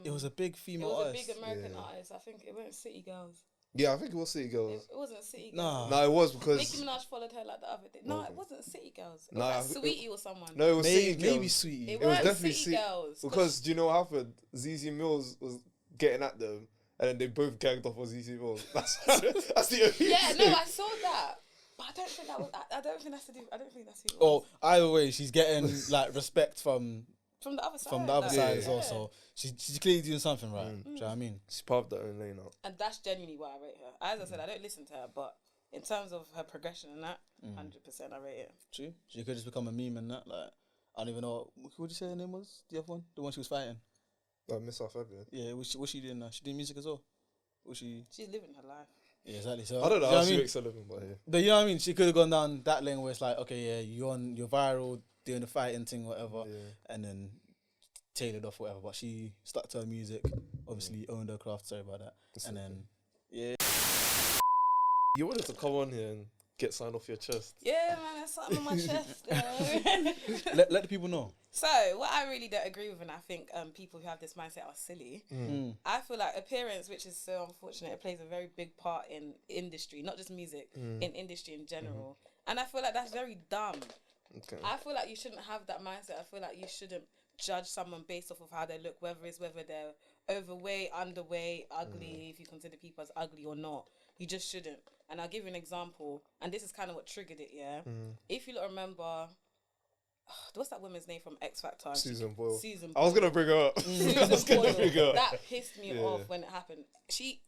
It was a big it female was a artist. big American Yeah. artist. I think it went City Girls. Yeah, I think it was City Girls. It wasn't City Nah. Girls. No, it was Nicki because Minaj followed her like the other day. No, Okay. it wasn't City Girls. It Nah, was I like think Sweetie or someone. no, it was City Girls. Maybe Sweetie. It It was was definitely City Girls. Because do you know what happened? ZZ Mills was getting at them, and then they both gagged off on ZZ Mills. That's the only Yeah, no, thing. I saw that. But I don't think that was. I don't think that's to do. I don't think that's who it Oh, was. either way, she's getting like respect from From the other side. the other like, side as well. yeah. So she's clearly doing something right. Do you know what I mean? She's paved her own lane out. And that's genuinely why I rate her. As I said, I don't listen to her, but in terms of her progression and that, 100% I rate it. True. She could just become a meme and that. Like, I don't even know what would you say her name was. The other one, the one she was fighting. Miss South Fabulous. Yeah, what's she doing now? She doing music as well. Was she? She's living her life. Yeah, exactly. So I don't know. you I'll what see I mean? Rick Sullivan, but yeah. But you know what I mean? She could have gone down that lane where it's like, okay, yeah, you're viral doing the fighting thing, whatever, Yeah. and then tailored off, whatever. But she stuck to her music. Obviously, owned her craft. Sorry about that. And then, yeah. You wanted to come on here and get something off your chest. Yeah, man, there's something on my chest. let the people know. So, what I really don't agree with, and I think people who have this mindset are silly. I feel like appearance, which is so unfortunate, it plays a very big part in industry, not just music, in industry in general. And I feel like that's very dumb. Okay. I feel like you shouldn't have that mindset. I feel like you shouldn't judge someone based off of how they look, whether they're overweight, underweight, ugly, if you consider people as ugly or not. You just shouldn't. And I'll give you an example. And this is kind of what triggered it, yeah? If you remember, what's that woman's name from X Factor? Susan Boyle. Susan I was going to bring her up. Susan Boyle. That pissed me off when it happened.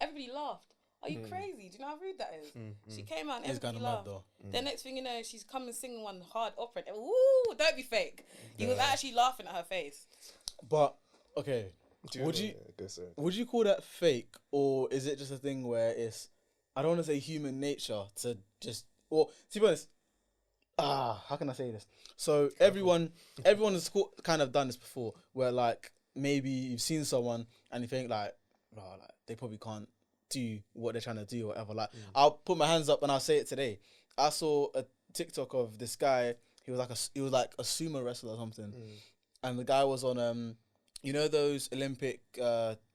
Everybody laughed. Are you crazy? Do you know how rude that is? She came out and everybody laughed. The next thing you know, she's coming singing one hard opera. And, ooh, don't be fake. He was actually laughing at her face. But, okay. Would you call that fake, or is it just a thing where it's, I don't want to say human nature to just, or to be honest, how can I say this? So everyone has kind of done this before, where like maybe you've seen someone and you think like, oh, like they probably can't do what they're trying to do or whatever. Like I'll put my hands up and I'll say it today. I saw a TikTok of this guy. He was like a sumo wrestler or something, and the guy was on you know those Olympic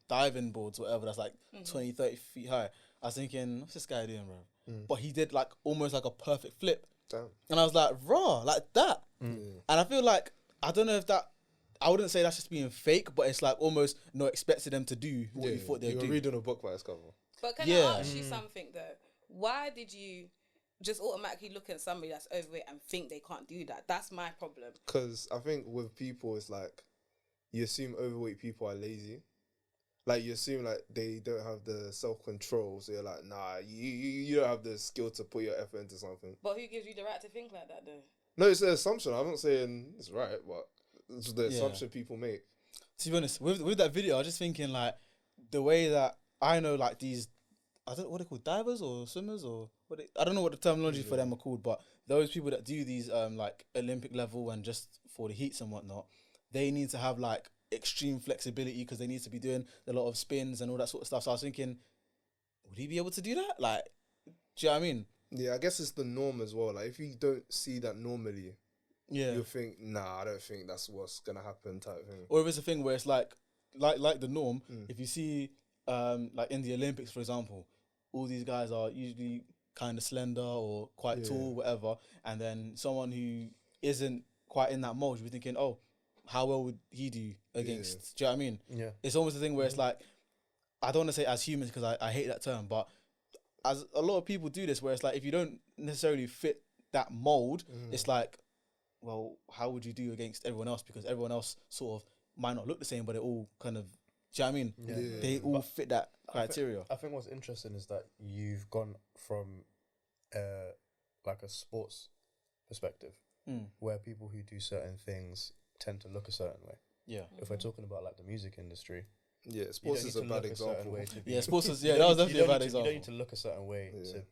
diving boards, whatever. That's like 20, 30 feet high. I was thinking, what's this guy doing, bro? But he did like almost like a perfect flip. Damn. And I was like, raw, like that. And I feel like, I don't know if that, I wouldn't say that's just being fake, but it's like almost not expecting them to do what you thought they'd do. You were reading a book by its cover. But can I ask you something though? Why did you just automatically look at somebody that's overweight and think they can't do that? That's my problem. Because I think with people, it's like, you assume overweight people are lazy. Like, you assume, like, they don't have the self-control. So you're like, nah, you don't have the skill to put your effort into something. But who gives you the right to think like that, though? No, it's an assumption. I'm not saying it's right, but it's the assumption people make. To be honest, with that video, I was just thinking, like, the way that I know, like, these, I don't know what they're called, divers or swimmers or I don't know what the terminology for them are called, but those people that do these, like, Olympic level and just for the heats and whatnot, they need to have, like, extreme flexibility because they need to be doing a lot of spins and all that sort of stuff. So I was thinking, would he be able to do that? Like, do you know what I mean? Yeah, I guess it's the norm as well. Like, if you don't see that normally, you'll think, nah, I don't think that's what's gonna happen type thing. Or if it's a thing where it's like the norm, if you see, like in the Olympics, for example, all these guys are usually kind of slender or quite tall, whatever, and then someone who isn't quite in that mold, you'll be thinking, oh, how well would he do against? Do you know what I mean? Yeah. It's almost a thing where it's like, I don't want to say as humans because I hate that term, but as a lot of people do this, where it's like if you don't necessarily fit that mold, it's like, well, how would you do against everyone else? Because everyone else sort of might not look the same, but they all kind of, do you know what I mean? Yeah. They all fit that criteria. I think what's interesting is that you've gone from like a sports perspective where people who do certain things tend to look a certain way. Yeah. If we're talking about like the music industry, sports is a bad example. Sports is that was definitely a bad example. You don't need to look a certain way to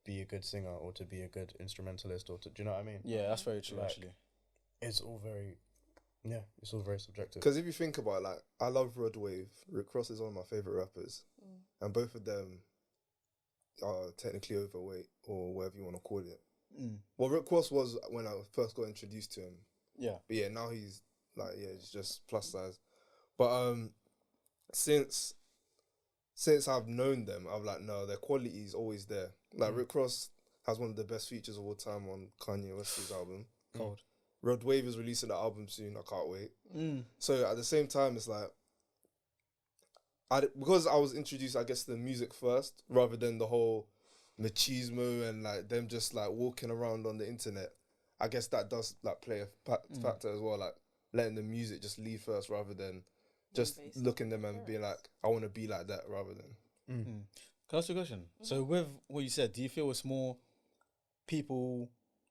be a good singer or to be a good instrumentalist or to, do you know what I mean? Yeah, that's very true. Like, actually, it's all very subjective. Because if you think about it, like, I love Rod Wave. Rick Ross is one of my favorite rappers, and both of them are technically overweight or whatever you want to call it. Well, Rick Ross was when I first got introduced to him. Yeah. But yeah, now he's like, it's just plus size. But since I've known them, I'm like, no, their quality is always there. Like Rick Ross has one of the best features of all time on Kanye West's album. Cold. Rod Wave is releasing the album soon. I can't wait. So at the same time, it's like, because I was introduced, I guess, to the music first, rather than the whole machismo and like them just like walking around on the internet. I guess that does like play a factor as well, like letting the music just leave first rather than just looking them and being like, I want to be like that rather than. Can I ask you a question? So with what you said, do you feel it's more people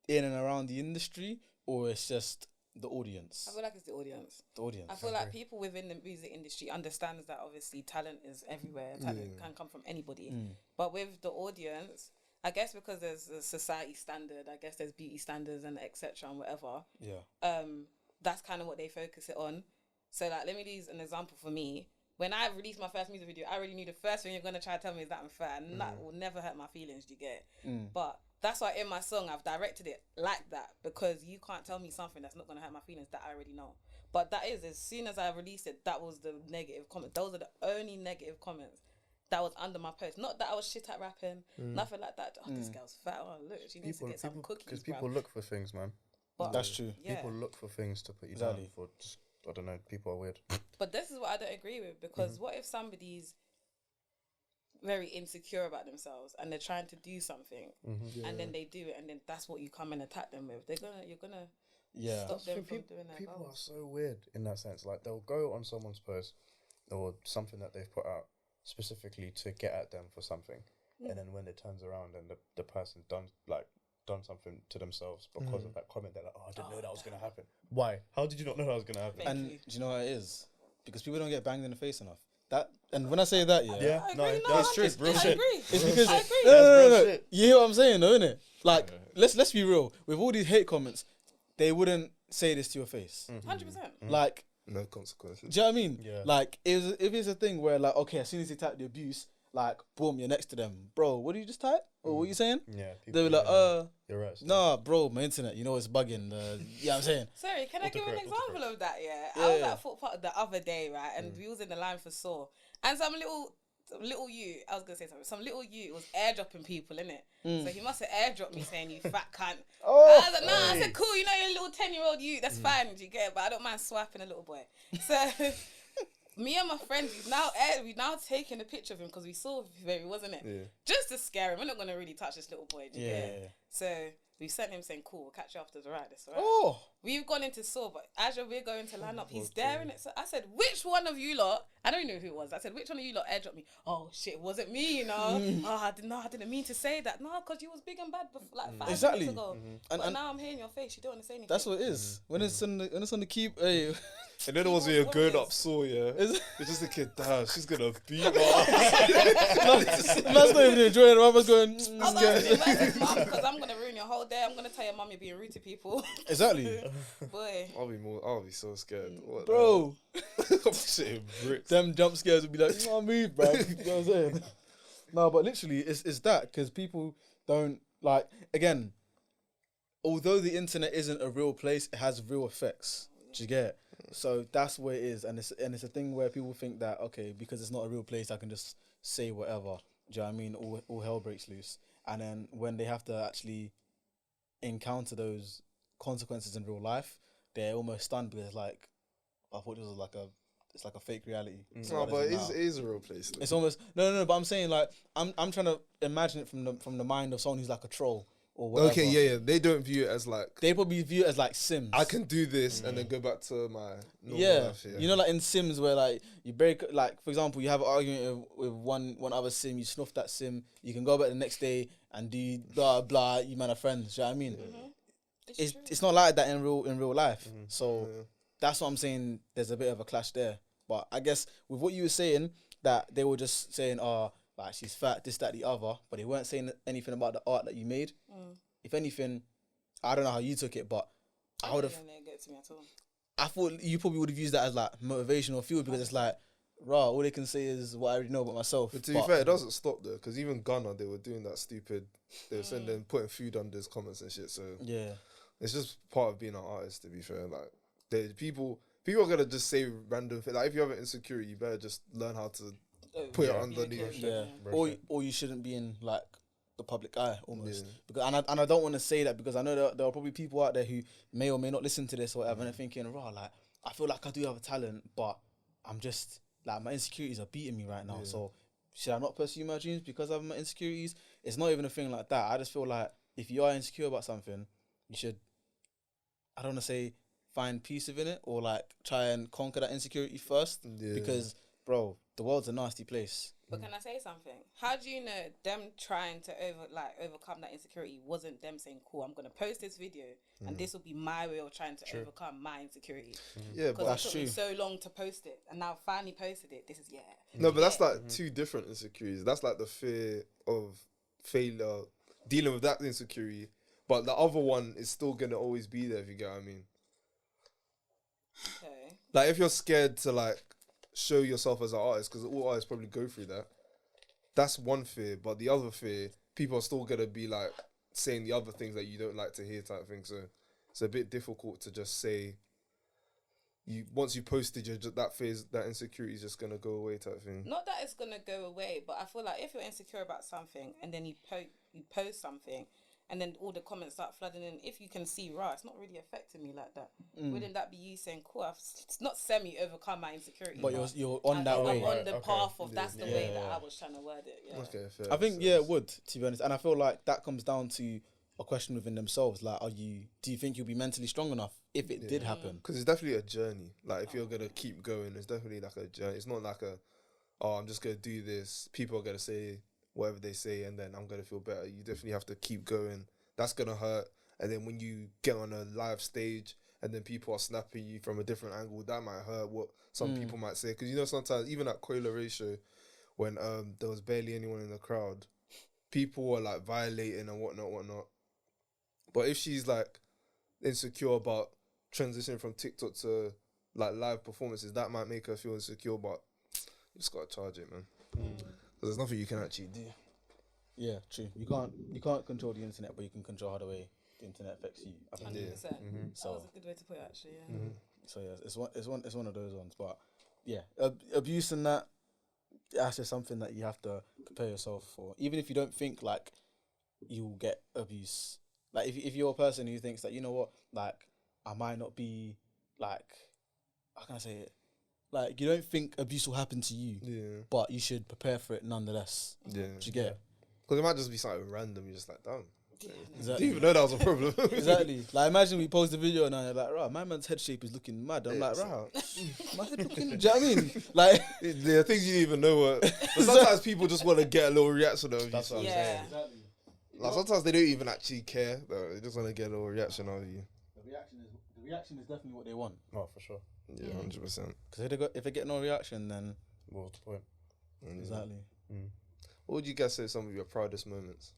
in and around the industry or it's just the audience? I feel like it's the audience. The audience. I feel like people within the music industry understands that obviously talent is everywhere. Talent can come from anybody. But with the audience, I guess because there's a society standard, I guess there's beauty standards and etc. and whatever. Yeah. That's kind of what they focus it on. So like, let me use an example for me. When I released my first music video, I already knew the first thing you're gonna try to tell me is that I'm fat, and that will never hurt my feelings. Do you get it? But that's why in my song I've directed it like that, because you can't tell me something that's not gonna hurt my feelings that I already know. But that is, as soon as I released it, that was the negative comment. Those are the only negative comments that was under my post. Not that I was shit at rapping, nothing like that. Oh, this girl's fat. Oh, look, she needs to get some cookies. Because people look for things, man. But that's true. Yeah. People look for things to put you down for. Just, I don't know. People are weird. But this is what I don't agree with, because what if somebody's very insecure about themselves and they're trying to do something, and then they do it, and then that's what you come and attack them with? You're gonna stop them from doing that. People are so weird in that sense. Like, they'll go on someone's post or something that they've put out specifically to get at them for something, and then when it turns around and the person done something to themselves because of that comment, they're like, I didn't know that was gonna happen. Why? How did you not know that was gonna happen? And do you know what it is? Because people don't get banged in the face enough. That, and when I say that, that's true. I agree. It's because I agree. no. You hear what I'm saying, though, innit? Like, let's be real. With all these hate comments, they wouldn't say this to your face. 100%. Like, No consequences. do you know what I mean? Yeah. Like, if it's a thing where, like, okay, as soon as they type the abuse, like, boom, you're next to them. Bro, what did you just type? Or what are you saying? Yeah. They were like, you're right. nah, bro, my internet, you know, it's bugging. You know what I'm saying? Sorry, can I give an example of that? Yeah, I was at Foot Park the other day, right, and we was in the line for Saw, and some little I was gonna say something. Some little was airdropping people, innit? So he must have airdropped me saying, "You fat cunt." I was like, nah. I said, "Cool, you know, you're a little 10-year-old you. That's fine. Do you get it? But I don't mind swiping a little boy." So. Me and my friends, we now taking a picture of him because we saw where he was, wasn't it? Yeah. Just to scare him. We're not gonna really touch this little boy. Do you get it? So we sent him saying, "Cool, we'll catch you after the ride." That's all right. Oh. We've gone into Saw, but as we're going to line up, he's there in it. So I said, "Which one of you lot?" I don't know who it was. I said, "Which one of you lot airdropped me?" Oh shit, it wasn't me, you know. I didn't mean to say that. No, because you was big and bad before, like 5 minutes ago. But now I'm hearing your face. You don't want to say anything. That's what it is. When it's on the keep, hey. And then it was when you're going up Saw, it's just a kid, damn, she's gonna beat my ass. That's not even enjoying it. I was going, because I'm gonna ruin your whole day. I'm gonna tell your mum you're being rude to people. Exactly. Boy. I'll be so scared. What, bro. I'm shitting bricks. Them jump scares would be like, oh, move, bro. You know what I'm saying? No, but literally, it's that, because people don't, like, again, although the internet isn't a real place, it has real effects. Do you get it? So that's where it is, and it's a thing where people think that, okay, because it's not a real place, I can just say whatever. Do you know what I mean? All hell breaks loose, and then when they have to actually encounter those consequences in real life, they're almost stunned because, like, I thought this was like a fake reality. No, but it is a real place. Though. It's almost no. But I'm saying, like, I'm trying to imagine it from the mind of someone who's like a troll. Or whatever. Okay, yeah. They don't view it as like... They probably view it as like Sims. I can do this and then go back to my normal life. Yeah. You know, like in Sims where, like, you break... Like, for example, you have an argument with one other Sim, you snuff that Sim, you can go back the next day and do blah, blah, you man are friends. Do you know what I mean? It's not like that in real life. So that's what I'm saying. There's a bit of a clash there. But I guess with what you were saying, that they were just saying, like, she's fat, this, that, the other, but they weren't saying anything about the art that you made. If anything, I don't know how you took it, but I would have. Get to me at all. I thought you probably would have used that as like motivational fuel, because it's like, all they can say is what I already know about myself. But to be fair, it doesn't stop there, because even Ghana, they were doing that stupid. They were sending, putting food under his comments and shit. So yeah, it's just part of being an artist. To be fair, like people are gonna just say random things. Like if you have an insecurity, you better just learn how to put it underneath. Yeah, or you shouldn't be in like the public eye almost. Because and I don't want to say that, because I know there are probably people out there who may or may not listen to this or whatever, and they're thinking, like, I feel like I do have a talent, but I'm just like, my insecurities are beating me right now. So should I not pursue my dreams because of my insecurities? It's not even a thing like that. I just feel like if you are insecure about something, you should, I don't want to say find peace within it, or like try and conquer that insecurity first. Because, bro, the world's a nasty place. But can I say something? How do you know them trying to overcome that insecurity wasn't them saying, "Cool, I'm gonna post this video, and this will be my way of trying to overcome my insecurity"? Yeah, but that's true. It took me so long to post it, and now I finally posted it. This is No, but that's like two different insecurities. That's like the fear of failure, dealing with that insecurity, but the other one is still gonna always be there. If you get what I mean. Okay. Like, if you're scared to like show yourself as an artist, because all artists probably go through that. That's one fear, but the other fear, people are still gonna be like saying the other things that you don't like to hear, type thing. So it's a bit difficult to just say. Once you posted, that phase, that insecurity is just gonna go away, type thing. Not that it's gonna go away, but I feel like if you're insecure about something and then you post something, and then all the comments start flooding in, if you can see, right, it's not really affecting me like that. Wouldn't that be you saying, cool, it's not overcome my insecurity, But you're on that way. I'm on the path of that's the way that I was trying to word it. Yeah. Okay, fair. I think it would, to be honest, and I feel like that comes down to a question within themselves. Like, do you think you'll be mentally strong enough if it did happen? Because it's definitely a journey. Like, if you're gonna keep going, it's definitely like a journey. It's not like I'm just gonna do this. People are gonna say whatever they say, and then I'm gonna feel better. You definitely have to keep going. That's gonna hurt. And then when you get on a live stage, and then people are snapping you from a different angle, that might hurt. What some people might say, because sometimes even at Coiler Ratio, when there was barely anyone in the crowd, people were like violating and whatnot. But if she's like insecure about transitioning from TikTok to like live performances, that might make her feel insecure. But you just gotta charge it, man. There's nothing you can actually do. Yeah, true. You can't control the internet, but you can control how the way the internet affects you. 100%. So That was a good way to put it, actually. Yeah. so yeah, it's one of those ones. But yeah, abuse and that's just something that you have to prepare yourself for. Even if you don't think like you'll get abuse. Like if you're a person who thinks that, you know what, like I might not be like, how can I say it? Like, you don't think abuse will happen to you, but you should prepare for it nonetheless. Yeah. Do you get? Because it might just be something random. You're just like, damn. Exactly. Didn't even know that was a problem. Exactly. Like, imagine we post a video and I'm like, right, my man's head shape is looking mad. I'm like, right, my head looking, do you know what I mean? Like, there are things you didn't even know what. But sometimes people just want to get a little reaction out of you. That's what I'm saying. exactly. Like, sometimes they don't even actually care. Though. They just want to get a little reaction out of you. The reaction is definitely what they want. Oh, for sure. Yeah, 100%. Because if they get no reaction, then What's the point? exactly. What would you guys say are some of your proudest moments?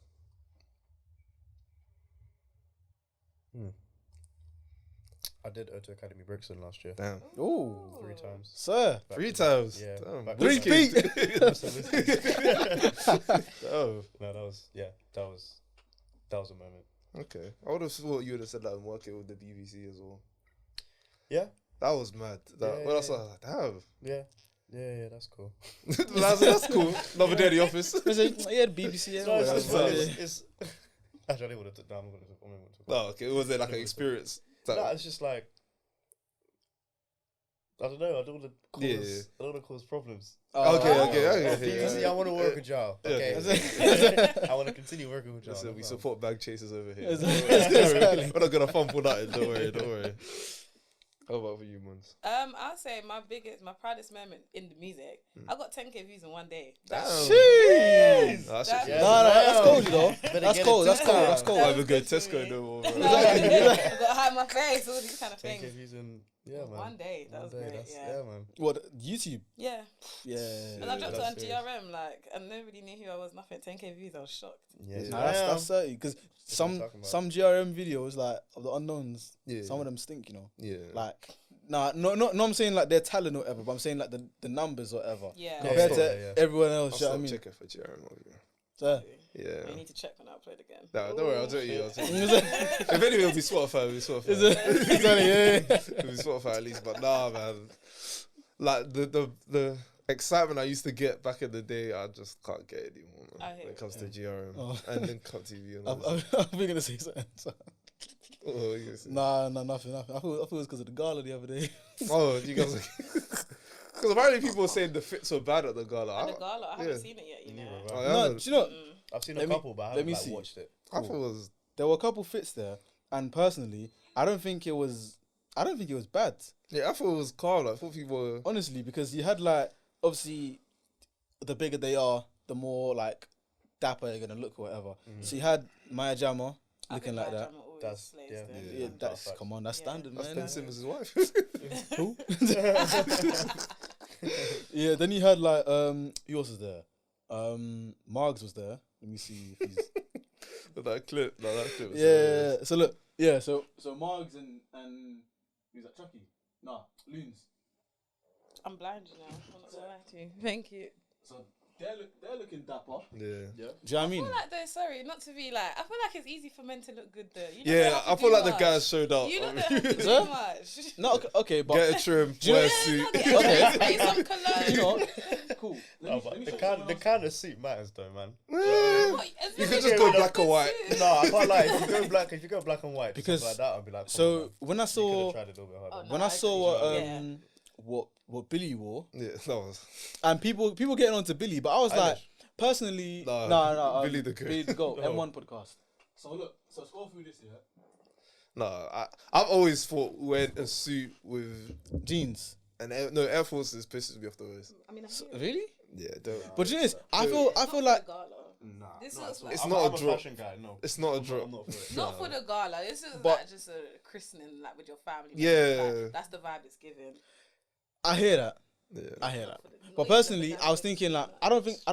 I did O2 Academy Brixton last year. Damn. Ooh, 3 times. sir. Back 3 to back. times? Yeah. Damn. back to Three back. feet. Oh. No, that was a moment. Okay. I would have thought you would have said that and working with the BBC as well. Yeah. That was mad. What else? Damn. Yeah, that's cool. That's cool. Another day at the office. Yeah, BBC. Yeah, No, whatever. it's actually, I didn't want to. No, I'm going to talk about Oh, okay. Was it like an experience? No, it's just like, I don't know. I don't want to cause problems. Okay. See, I want to work with y'all. Okay, I want to continue working with y'all. Listen, we support bag chasers over here. Exactly. We're not gonna fumble nothing. Don't worry. How about for you, Mons? I'll say my proudest moment in the music. I got 10K views in one day. Jeez. No, that's That's cold, you know. That's cold. That's cold. I have a good Tesco no more. I got to hide my face, all these kind of 10K things. views in man. One day, that was great. Yeah, man. What, YouTube? Yeah. Yeah. And I dropped it on That's serious. GRM, like, and nobody knew who I was, nothing. 10K views, I was shocked. Yes, Nah, that's 30. Because what I'm talking some GRM videos, like, of the unknowns, Yeah. some of them stink, you know. Yeah. Like, no, I'm saying like their talent or whatever, but I'm saying like the numbers or whatever. Yeah. Compared to Yeah. everyone else, I'll you know stop what I mean? checking for GRM over here. So, Yeah. You need to check when I upload again. No, don't worry, I'll do it you. is If anything, it'll be Spotify. it? Yeah. It'll be Spotify at least, but nah, man. Like the excitement I used to get back in the day, I just can't get it anymore, man. When it comes to GRM and then Cut TV and all this. I'm gonna say something. So. Oh, you guys- Nah, nothing. I thought it was because of the gala the other day. Oh, you guys. Because apparently people were saying the fits were bad at the gala. And the gala, I haven't yeah. seen it yet, you know. I No, haven't. do you know? I've seen a Let me- couple, but I let haven't me like, see. watched it. I thought it was. There were a couple fits there, and personally, I don't think it was bad. Yeah, I thought it was calm. I thought people were. Honestly, because you had like, obviously, the bigger they are, the more like dapper they're gonna look or whatever. So you had Maya Jama looking like that. That's- yeah. Yeah, that's That's come on, that's Yeah. standard, That's man. Ben Simmons' wife. Who? Yeah, then you had like who else was there? Margs was there. Let me see if he's that clip. No, that clip was yeah. So look, yeah, so Margs and who's that, Chucky? Nah, Loons. I'm blind, you know. I'm not gonna lie to you. Thank you. So they're looking dapper. Yeah. Do you know what I mean? I feel like though, sorry, not to be like, I feel like it's easy for men to look good though. You Yeah, don't have I to feel do like the much. guys showed up. You I don't mean, have to do Huh? much. No, okay, but get a trim, you wear a know- suit. Okay. Spray some cologne. you know, cool. No, but the kind of suit matters though, man. What, as You long could as just you go have a black good and white. suit. No, I can't lie. If you go black and white, Because- because like that, I'd be like, come on, So man. when I You could saw have tried a little bit harder. Oh, no. when I saw agree. what Billy wore, Yeah, that was. and people getting on to Billy, but I was like, Eilish. personally, No, no, Billy the Goat. Billy the Goat, No. M1 podcast. So look, so scroll through this here. No, I've always thought wearing a suit with Jeans. Air Forces pisses me off the waist. I mean, Really? Yeah, don't. But you know, I feel like Nah, This not looks at all. like- It's I'm not a I'm drop. fashion guy. No, It's not a I'm drop. not for it. not for the gala. This is But- like just a christening, like with your family. Yeah. Like, that's the vibe it's giving. I hear that. Yeah. I hear that. Not But even personally, the I was thinking like, I don't think I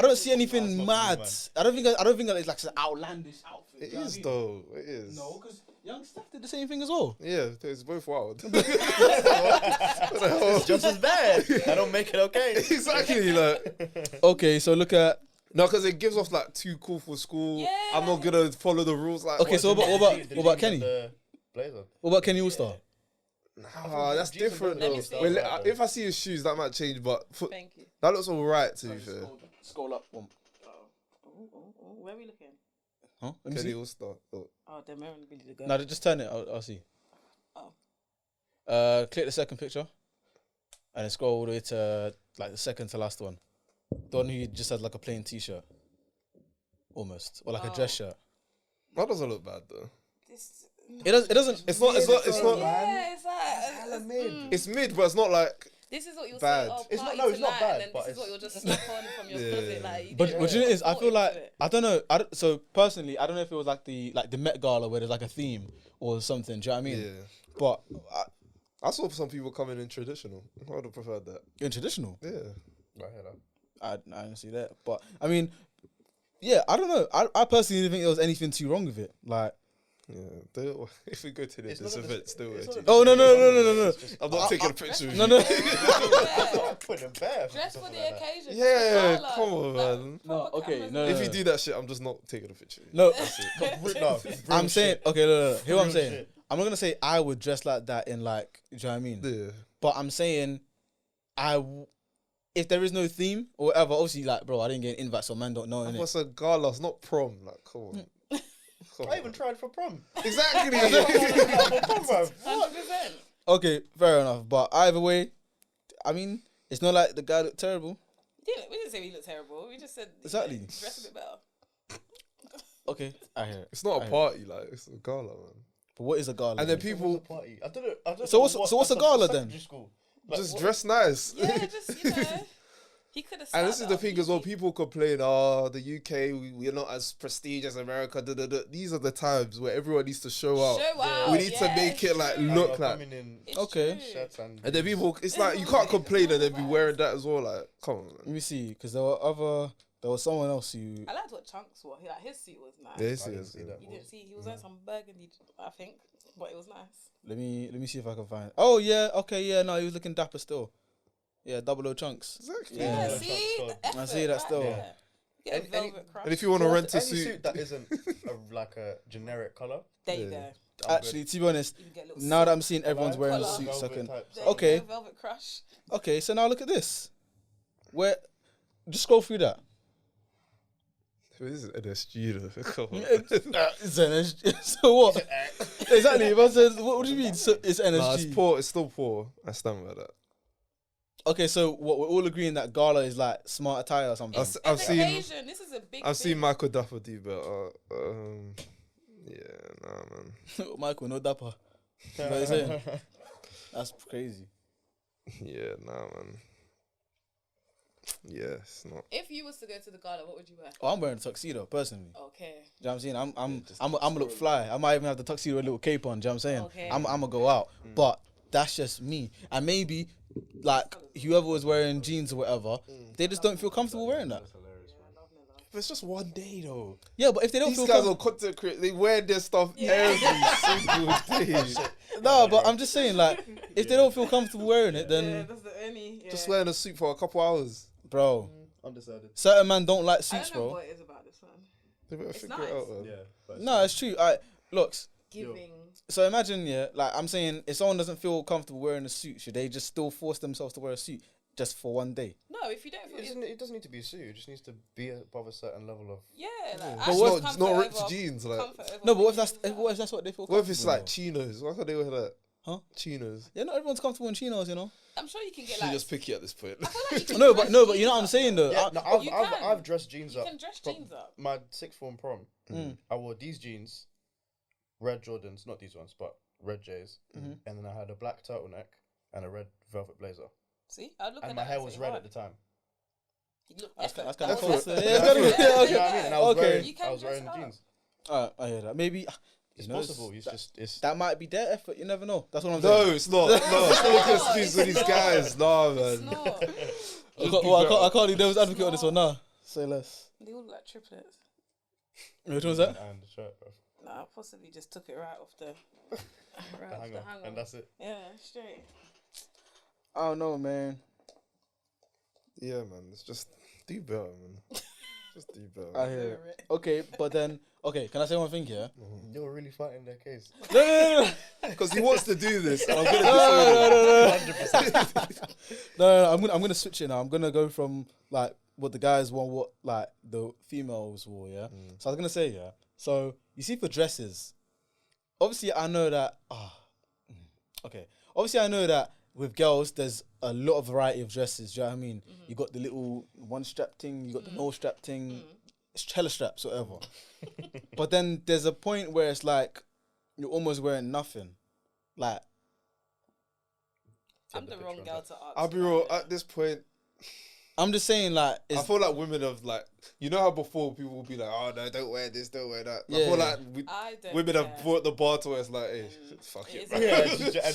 don't see anything Nah, mad. it's not I don't think that it's like an outlandish outfit. It you know what is I mean? though. It is. No, because Young Steph did the same thing as well. Yeah, it's both wild. It's just as bad. I don't make it okay. Exactly. Like Okay, so look at. no, because it gives off like too cool for school. Yeah. I'm not gonna follow the rules. Like Okay, so what about Kenny? The blazer. What about Kenny Allstar? That's Jeans and different Let though. me see. Well, Right, though. if I see his shoes, that might change. But Thank you. that looks alright to be fair. Scroll up one. Where are we looking? Huh? Let me Kenny see. All Star. Oh. Oh, they're Marilyn Billy the girl. No, just turn it. I'll see. Oh. Click the second picture, and then scroll all the way to like the second to last one. The one who just has like a plain T-shirt, almost, or like a dress shirt. That doesn't look bad though. This, It doesn't. It's not. It's not. It's not. yeah, it's like It's mid, but it's not like. this is what you'll Bad. say. Oh, It's not- party no, it's not tonight, bad, and then but this is what it's- you'll just slap on from your Yeah. closet. Like, you But didn't you know, what it is, I put feel into like it. I don't know. So personally, I don't know if it was like the Met Gala where there's like a theme or something. Do you know what I mean? Yeah. But I saw some people coming in traditional. I would have preferred that. in traditional, Yeah. I hear that. I didn't see that. But I mean, yeah, I don't know. I personally didn't think there was anything too wrong with it. Like, Yeah. If we go to It's this not a- event, still it's wear not jeans. a- oh no. I'm not taking a picture of No, you. no. Yeah. Put them bare. Dress for something the like that. occasion. Yeah, Gala, come on, like, man. No, proper okay, cameras no, and If no. you do that shit, I'm just not taking a picture of you. No, No, I'm real saying shit. okay. No. Hear what I'm Real saying. shit. I'm not gonna say I would dress like that in like. Do you know what I mean? Yeah. But I'm saying if there is no theme or whatever, obviously like, bro, I didn't get an invite, so man don't know. Innit? What's a gala? It's not prom. Like, come on. Come I even tried for prom. Exactly. For prom, bro. 100%. Okay, fair enough. But either way, I mean, it's not like the guy looked terrible. We didn't say we look terrible. We just said Exactly. dress a bit better. Okay, I hear it. It's not a party. Like, it's a gala, man. But what is a gala? And then then? people Party. I don't know. I don't So know what's- so what's a gala then? secondary school. Like, just what- dress nice. Yeah, just he could have. And this is the thing as well. People complain, "Oh, the UK, we're not as prestige as America." Da, da, da. These are the times where everyone needs to show out. Show out. We need to make it like like, look you're like. coming in Okay. shirts and And then people, it's like you can't complain and then be wearing that as well. Like, come on, Let man. me see, because there was someone else who. I liked what Chunks wore. Like his suit was nice. Yeah, this I didn't is- see that. You didn't see he was wearing some burgundy, I think, but it was nice. Let me see if I can find. Oh yeah, okay, yeah, no, he was looking dapper still. Yeah, 00 chunks. Exactly. Yeah, Yeah. see, Chunks the code. I see that effort still. right there. Get a Any- velvet crush. And if you want to rent a any suit, that isn't like a generic color. There you Yeah. go. I'm Actually, to be honest, You can get a little now that silk. I'm seeing everyone's wearing Colour. suits, I Velvet can. type There stuff. you Okay. go, velvet crush. Okay, so now look at this. Where, just scroll through that. this is NSG though. Come on. It's NSG. So what? Exactly. If I said, what do you mean? So it's NSG. Nah, it's poor. It's still poor. I stand by that. Okay, so what we're all agreeing that gala is like smart attire or something. I've I've seen- Asian. This is a big. I've seen thing. Michael Duffer do better. Yeah, nah, man. Michael, no dapper. What are you saying? That's crazy. Yeah, nah, man. Yeah, it's not. If you was to go to the gala, what would you wear? Oh, I'm wearing a tuxedo personally. Okay. Do you know what I'm saying? I'm gonna look fly. I might even have the tuxedo with a little cape on. Do you know what I'm saying? Okay. I'm gonna go out, but that's just me. And maybe like whoever was wearing jeans or whatever, they just don't feel comfortable wearing that. But it's just one day though. Yeah, but if they don't These feel guys comfortable, are content creators. They wear their stuff every single day. No, but I'm just saying, like, if they don't feel comfortable wearing it, Yeah, then, that's the only. Yeah. Just wearing a suit for a couple hours. bro, Undecided. certain man don't like I suits, don't know bro. what it is about this one. They better It's figure nice. it out, man. Yeah. But No, it's true. Looks. Giving. So imagine, yeah, like I'm saying, if someone doesn't feel comfortable wearing a suit, should they just still force themselves to wear a suit just for one day? No, if you don't feel. it doesn't need to be a suit. It just needs to be above a certain level of. Yeah, like. But actually what? It's comfort not ripped over- jeans, like. comfort over No, but what if things. that's what they feel What if it's comfortable like with? chinos? Why can't they wear that? Huh? Chinos. Yeah, not everyone's comfortable in chinos, you know. I'm sure you can get She's like. just picky at this point. I feel like you can No, dress but you know jeans what I'm up, saying though. though. Yeah, no, You I've can. dressed jeans You up. can dress From jeans up. My sixth form prom. Mm. I wore these jeans, red Jordans, not these ones, but red J's, Mhm. and then I had a black turtleneck and a red velvet blazer, See, I look and at my that hair and was say, red "Oh, at the time. you look That's effort." kind of That cool. was Yeah, effort. it's gotta be- yeah, okay. And I was Okay. wearing, You can I was dress wearing it up. jeans. I hear that. Maybe It's you know, possible. It's that, just it's. that might be their effort. You never know. That's what I'm No, saying. it's not. No, it's not like not. excuse for these It's guys. No, It's man. not. I can't do devil's advocate on this one. Nah, say less. They all look like triplets. Which one was that? And the shirt, bro. No, I possibly just took it right off the. Right The off hanger, the hanger. and that's it. Yeah, straight. I don't know, man. Yeah, man. It's just do better, man. Just do better. I hear it. Okay, but then can I say one thing here? You're really fighting their case. No. Because he wants to do this. And I'm gonna No, disagree. 100%. No, I'm gonna switch it now. I'm gonna go from like what the guys want, what like the females wore. Yeah. So I was gonna say So you see for dresses, obviously I know that. Obviously I know that with girls there's a lot of variety of dresses. Do you know what I mean? You got the little one strap thing. You got the no strap thing. It's chella straps, whatever. But then there's a point where it's like you're almost wearing nothing. Like I'm the wrong girl to ask. I'll be real. At this point, I'm just saying, like I feel like women have like, you know how before people will be like, oh no, don't wear this, don't wear that. I Yeah. feel like I don't women care. have brought the bar to where it's like, hey, fuck it, It's man. Yeah,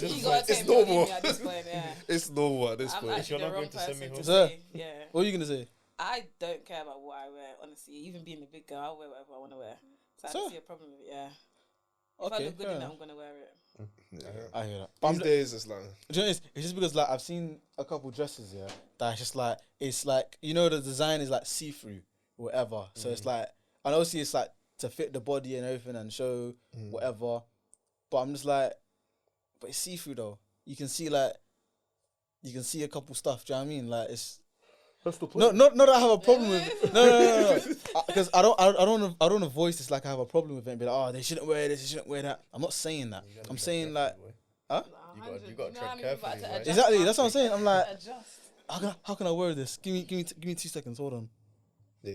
You gotta It's take me or leave normal. me at this point, yeah. It's normal at this I'm point. actually You're the not wrong going to send me person home. to Sir. say, yeah. what are you gonna say? I don't care about what I wear, honestly. Even being a big girl, I'll wear whatever I want to wear. So I Sir. don't see a problem with it, yeah. If I Okay, look good fair in it, enough. I'm going to wear it. I hear that. But I'm These days, it's like, do you know, it's just because like I've seen a couple dresses, that it's just like it's like the design is like see through or whatever. So it's like, and obviously it's like to fit the body and everything and show whatever. But I'm just like, but it's see through though. You can see a couple stuff. Do you know what I mean? Like it's. That's the point. No, not that I have a problem with it. No. Because I don't want to voice this like I have a problem with it and be like, oh, they shouldn't wear this, they shouldn't wear that. I'm not saying that. I'm saying like, huh? You got to tread carefully, right? Exactly. That's what I'm saying. I'm like, Adjust. how can I wear this? Give me 2 seconds. Hold on. yeah,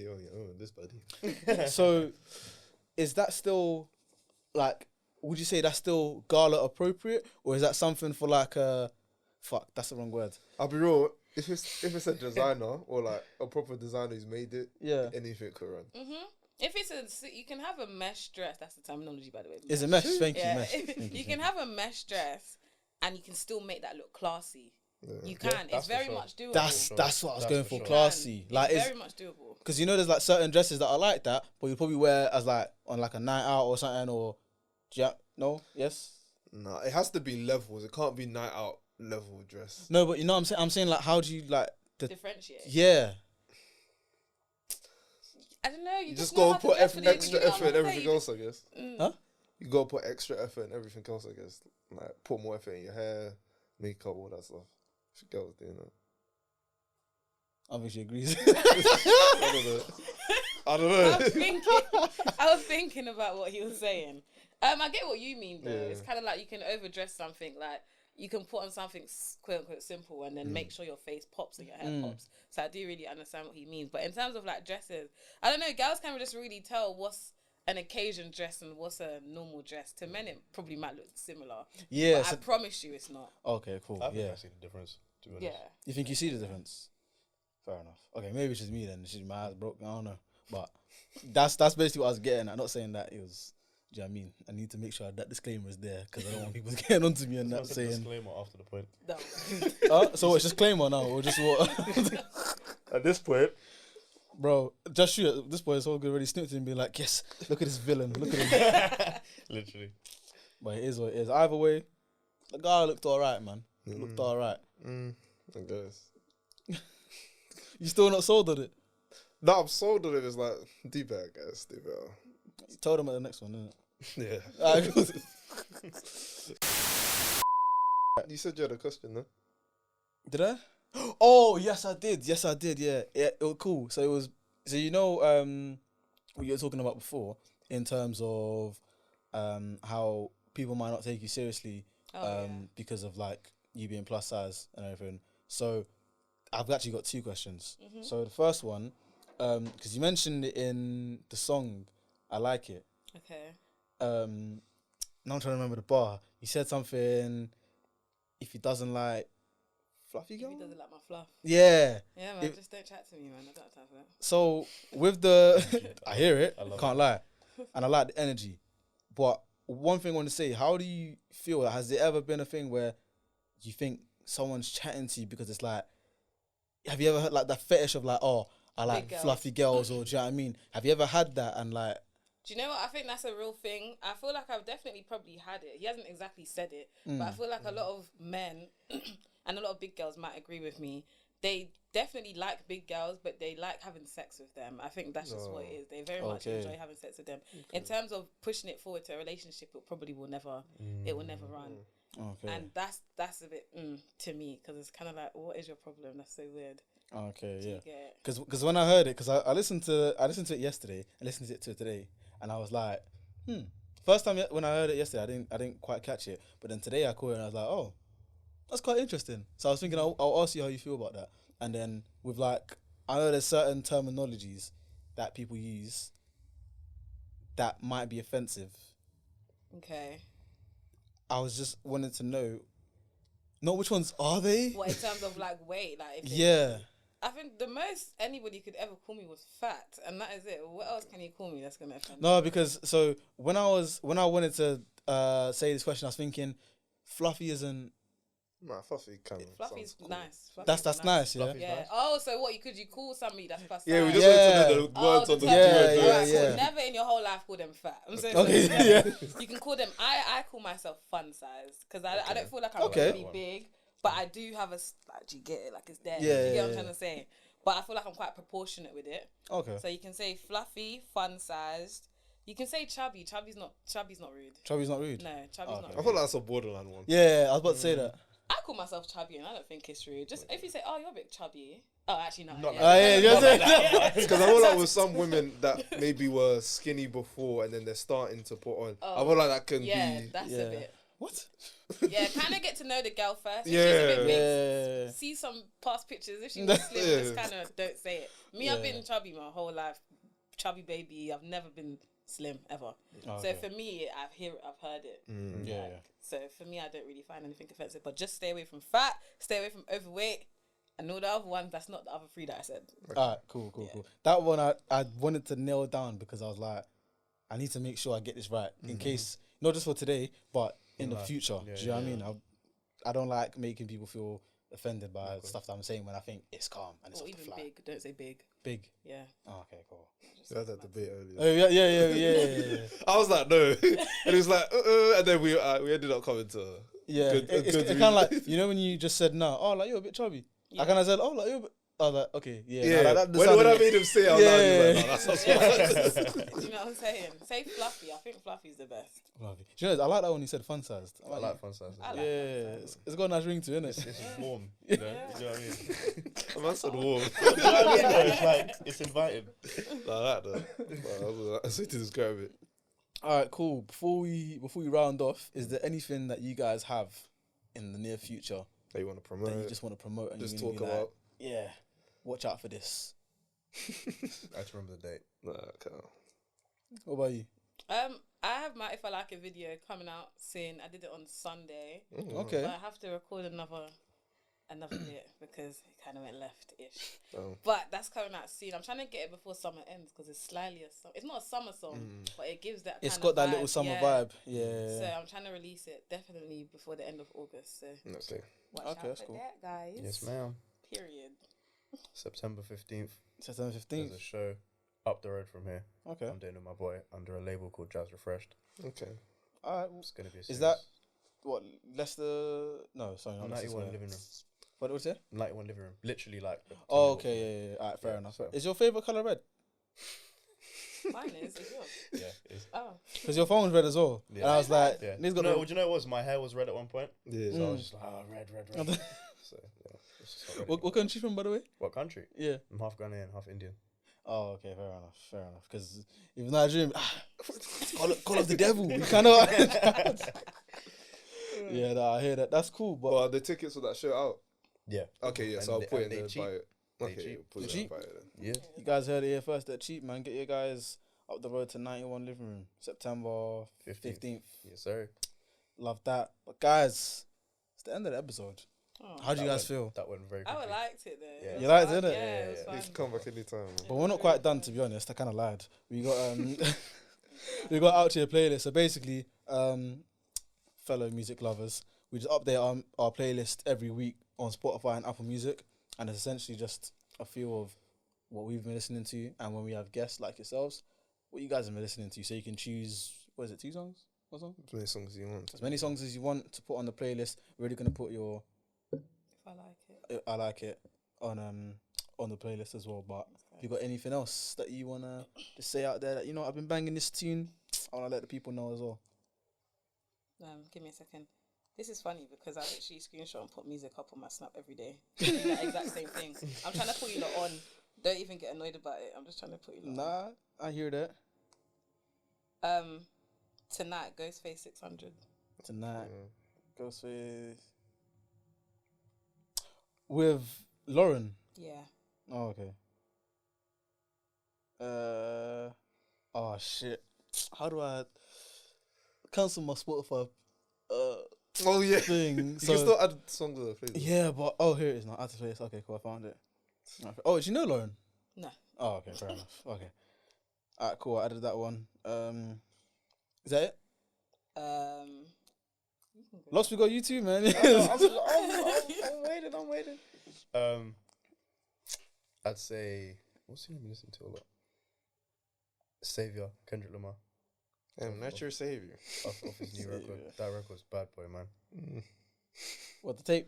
this buddy. So, is that still like? Would you say that's still gala appropriate, or is that something for like a? Fuck, that's the wrong word. I'll be real. If it's a designer or like a proper designer who's made it, Yeah. anything could run. If it's you can have a mesh dress. That's the terminology, by the way. It's a mesh. Thank you, Yeah. mesh. Thank You can have a mesh dress, and you can still make that look classy. Yeah. You can. that's It's for very sure. much doable. That's what I was That's going for for. sure. Classy, like it's it's very much doable. because there's like certain dresses that are like that, but you probably wear as like on like a night out or something, or no, yes, Nah, it has to be levels. It can't be night out level dress. no, but you know what I'm saying like how do you like Differentiate. yeah. I don't know. You just know gotta how to put dress for the extra individual. effort in I'm not everything saying else, I guess. Huh? You gotta put extra effort in everything else, I guess. Like put more effort in your hair, makeup, all that stuff. If your girl's doing that, Obviously agrees. I don't know. I was thinking about what he was saying. I get what you mean though. Yeah. It's kind of like you can overdress something, like you can put on something quote unquote simple and then make sure your face pops and your hair pops. So I do really understand what he means. But in terms of like dresses, I don't know, girls can just really tell what's an occasion dress and what's a normal dress. To men it probably might look similar. Yeah. But I promise you it's not. Okay. Cool. I think Yeah. I see the difference. To be honest. Yeah. You think you see the difference? Fair enough. Okay, maybe it's just me then. It's just my eyes broke. I don't know. But that's basically what I was getting. I'm not saying that it was. Do you know what I mean? I need to make sure that disclaimer is there because I don't want people getting onto me and that That's a saying. disclaimer after the point. No. So it's just claimer now, or just what? At this point, Bro, just shoot it. This boy is all good already snooped and be like, yes, look at this villain, look at him. literally. But it is what it is. Either way, The guy looked alright, man. Looked alright. I guess. You still not sold on it? No, I'm sold on it. It's like, do better, guys. Do better. You told him at the next one, innit? Yeah. Alright, cool. You said you had a question, no? Did I? Oh, yes, I did. Yes, I did. Yeah, it was cool. So it was. So you know, what you were talking about before in terms of how people might not take you seriously because of like you being plus size and everything. So I've actually got 2 questions. So the first one, because you mentioned it in the song, I Like It. Okay. Now I'm trying to remember the bar. You said something. If he doesn't like fluffy girl, He doesn't like my fluff. yeah. Yeah, man. Just don't chat to me, man. I don't have time for that. So with the, I hear it. Can't lie, and I like the energy. But one thing I want to say: how do you feel? Has there ever been a thing where you think someone's chatting to you because it's like, have you ever heard like that fetish of like, oh, I like girls. fluffy girls, or do you know what I mean? Have you ever had that and like? Do you know what? I think that's a real thing. I feel like I've definitely probably had it. He hasn't exactly said it, but I feel like a lot of men and a lot of big girls might agree with me. They definitely like big girls, but they like having sex with them. I think that's just what it is. They very much enjoy having sex with them. In terms of pushing it forward to a relationship, it probably will never. It will never run. Okay. And that's a bit to me, because it's kind of like, what is your problem? That's so weird. Okay, Do yeah. you get it? Because when I heard it, because I listened to it yesterday, I listened to it today, and I was like, First time when I heard it yesterday, I didn't quite catch it, but then today I caught it and I was like, oh, that's quite interesting. So I was thinking I'll ask you how you feel about that, and then with like, I know there's certain terminologies that people use that might be offensive. Okay. I was just wanted to know, not which ones are they? What, in terms of like weight, like if Yeah. I think the most anybody could ever call me was fat, and that is it. What else can you call me that's gonna offend No, me? because so when I wanted to say this question, I was thinking, fluffy isn't. Nah, fluffy kind of. Fluffy's Cool. nice. Fluffy's That's nice, yeah. Fluffy's Yeah. nice. Oh, so what? Could you call somebody that's plus Yeah, we size? just Yeah. wanted to know the words on the Yeah, Alright, yeah. cool. Never in your whole life call them fat. I'm saying Okay, so yeah. You can call them. I call myself fun size, because I don't feel like I'm Okay. really big, but I do have a. Like, do you get it? Like, it's there. Yeah, You get what I'm yeah, trying to say? But I feel like I'm quite proportionate with it. Okay. So you can say fluffy, fun sized. You can say chubby. Chubby's not rude. Chubby's not rude. No, chubby's not I rude. feel like that's a borderline one. Yeah, I was about to say that. I call myself chubby, and I don't think it's rude. Just if you say, "Oh, you're a bit chubby." Oh, actually, no. Not yeah. like yeah, you're saying that. Because I feel like with some women that maybe were skinny before and then they're starting to put on, I feel like that can Yeah, be. that's Yeah. a bit. What? Yeah, kind of get to know the girl first. If Yeah. she's a bit big, Yeah. see some past pictures. If she was slim, Yeah. just kind of don't say it. Me, I've Yeah. been chubby my whole life. Chubby baby. I've never been slim ever. Oh, So okay. for me, I've heard it. Yeah, Like, yeah. So for me, I don't really find anything offensive. But just stay away from fat, stay away from overweight, and all the other ones. That's not the other 3 that I said. Alright, cool. That one I wanted to nail down because I was like, I need to make sure I get this right in case, not just for today, but in the future. Yeah, Do you know what I mean? I don't like making people feel offended by stuff that I'm saying when I think it's calm and it's Or off the even fly. big. Don't say big. Big. Yeah. Oh, okay, cool. We had that debate earlier. Oh yeah. I was like, no. And it was like, and then we ended up coming to. Yeah, Good- it's good kind of like, you know, when you just said no, oh, like you're a bit chubby. Yeah. I kind of said, oh, like you're a bit. I was like, okay, yeah. Yeah, no, that when I sounded- made him say it, I was like, no, that's not Do you know what I'm saying? Say fluffy. I think fluffy's the best. Lovely. Do you know, I like that when you said fun sized. I like fun size. I like Yeah, it's got a nice ring to it, innit? It's warm. You know what I mean? A man said warm. You know what I mean? Though? It's like it's inviting. Like that. I said to describe it. All right, cool. Before we round off, is there anything that you guys have in the near future That you want to promote. that you just want to promote and Just you're gonna talk be like, about. yeah, watch out for this. I just remember the date. Nah, okay. What about you? I have my If I Like a video coming out soon. I did it on Sunday. Okay. But I have to record another bit because it kind of went left-ish. Oh. But that's coming out soon. I'm trying to get it before summer ends because it's slightly a summer. It's not a summer song, but it gives that. It's kind got of that vibe. little summer Yeah. vibe. Yeah. So I'm trying to release it definitely before the end of August. So Okay. watch Okay, out that's for cool. that, guys. Yes, ma'am. Period. September 15th. September There's 15th. a show up the road from here. Okay. I'm doing it with my boy under a label called Jazz Refreshed. Okay. All right. It's gonna be. A Is series. that what Leicester? No, sorry, not Leicester 91 Square. living room. What was it? 91 living room. Literally like. Oh, okay, yeah. Alright, fair Yeah, enough. so- Is your favorite color red? Mine is yours. Yeah, it is. Oh. Because your phone's red as well. Yeah. And I was like, Yeah. he's got No, what do you know it was? My hair was red at one point. Yeah. So I was just like, oh, red. So, yeah. It's just not ready. what country from, by the way? What country? Yeah. I'm half Ghanaian, half Indian. Oh, okay, fair enough. Because if Nigerian, call of the devil. You kind of. Yeah, I hear that. That's cool, but But are the tickets for that show out? Yeah. Okay, yeah. And So I'll they- put it and in they the cheap. bio. They Okay, cheap. put They it cheap? in the bio then. Yeah. you guys heard it here first. They're cheap, man. Get your guys up the road to 91 Living Room, September 15th. Yes, sir. Love that. But guys, it's the end of the episode. Oh. How do you guys feel? That went very I quickly. liked it though. Yeah. was You liked fun. it, innit? Yeah, Yeah, it was yeah. fun. Please come back anytime. Man. But we're not quite done, to be honest. I kind of lied. We got we got out to your playlist. So basically, fellow music lovers, we just update our playlist every week on Spotify and Apple Music, and it's essentially just a feel of what we've been listening to, and when we have guests like yourselves, what you guys have been listening to. So you can choose, what is it, 2 songs? What song? As many songs as you want. As many songs as you want to put on the playlist. We're really gonna put your If I like it. I like it on the playlist as well. But if you got anything else that you wanna just say out there that I've been banging this tune, I wanna let the people know as well. Give me a second. This is funny because I actually screenshot and put music up on my Snap every day. I do that exact same thing. I'm trying to put you lot on. Don't even get annoyed about it. I'm just trying to put you lot on. Nah, I hear that. Tonight, Ghostface 600. Tonight, with Lauren. Yeah. Oh, okay. Oh shit. How do I cancel my Spotify Oh yeah. thing? You can still add songs to the playlist. Yeah, but here it is now. Add to playlist. Okay, cool. I found it. Oh, do you know Lauren? No. Oh, okay, fair enough. Okay. Alright, cool. I added that one. Is that it? You can go. Lost, we got you too, man. I'm waiting. I'd say, what's the name you listen to a lot? Savior, Kendrick Lamar. Not your savior. Off his new record. Savior. That record's bad boy, man. What, the tape?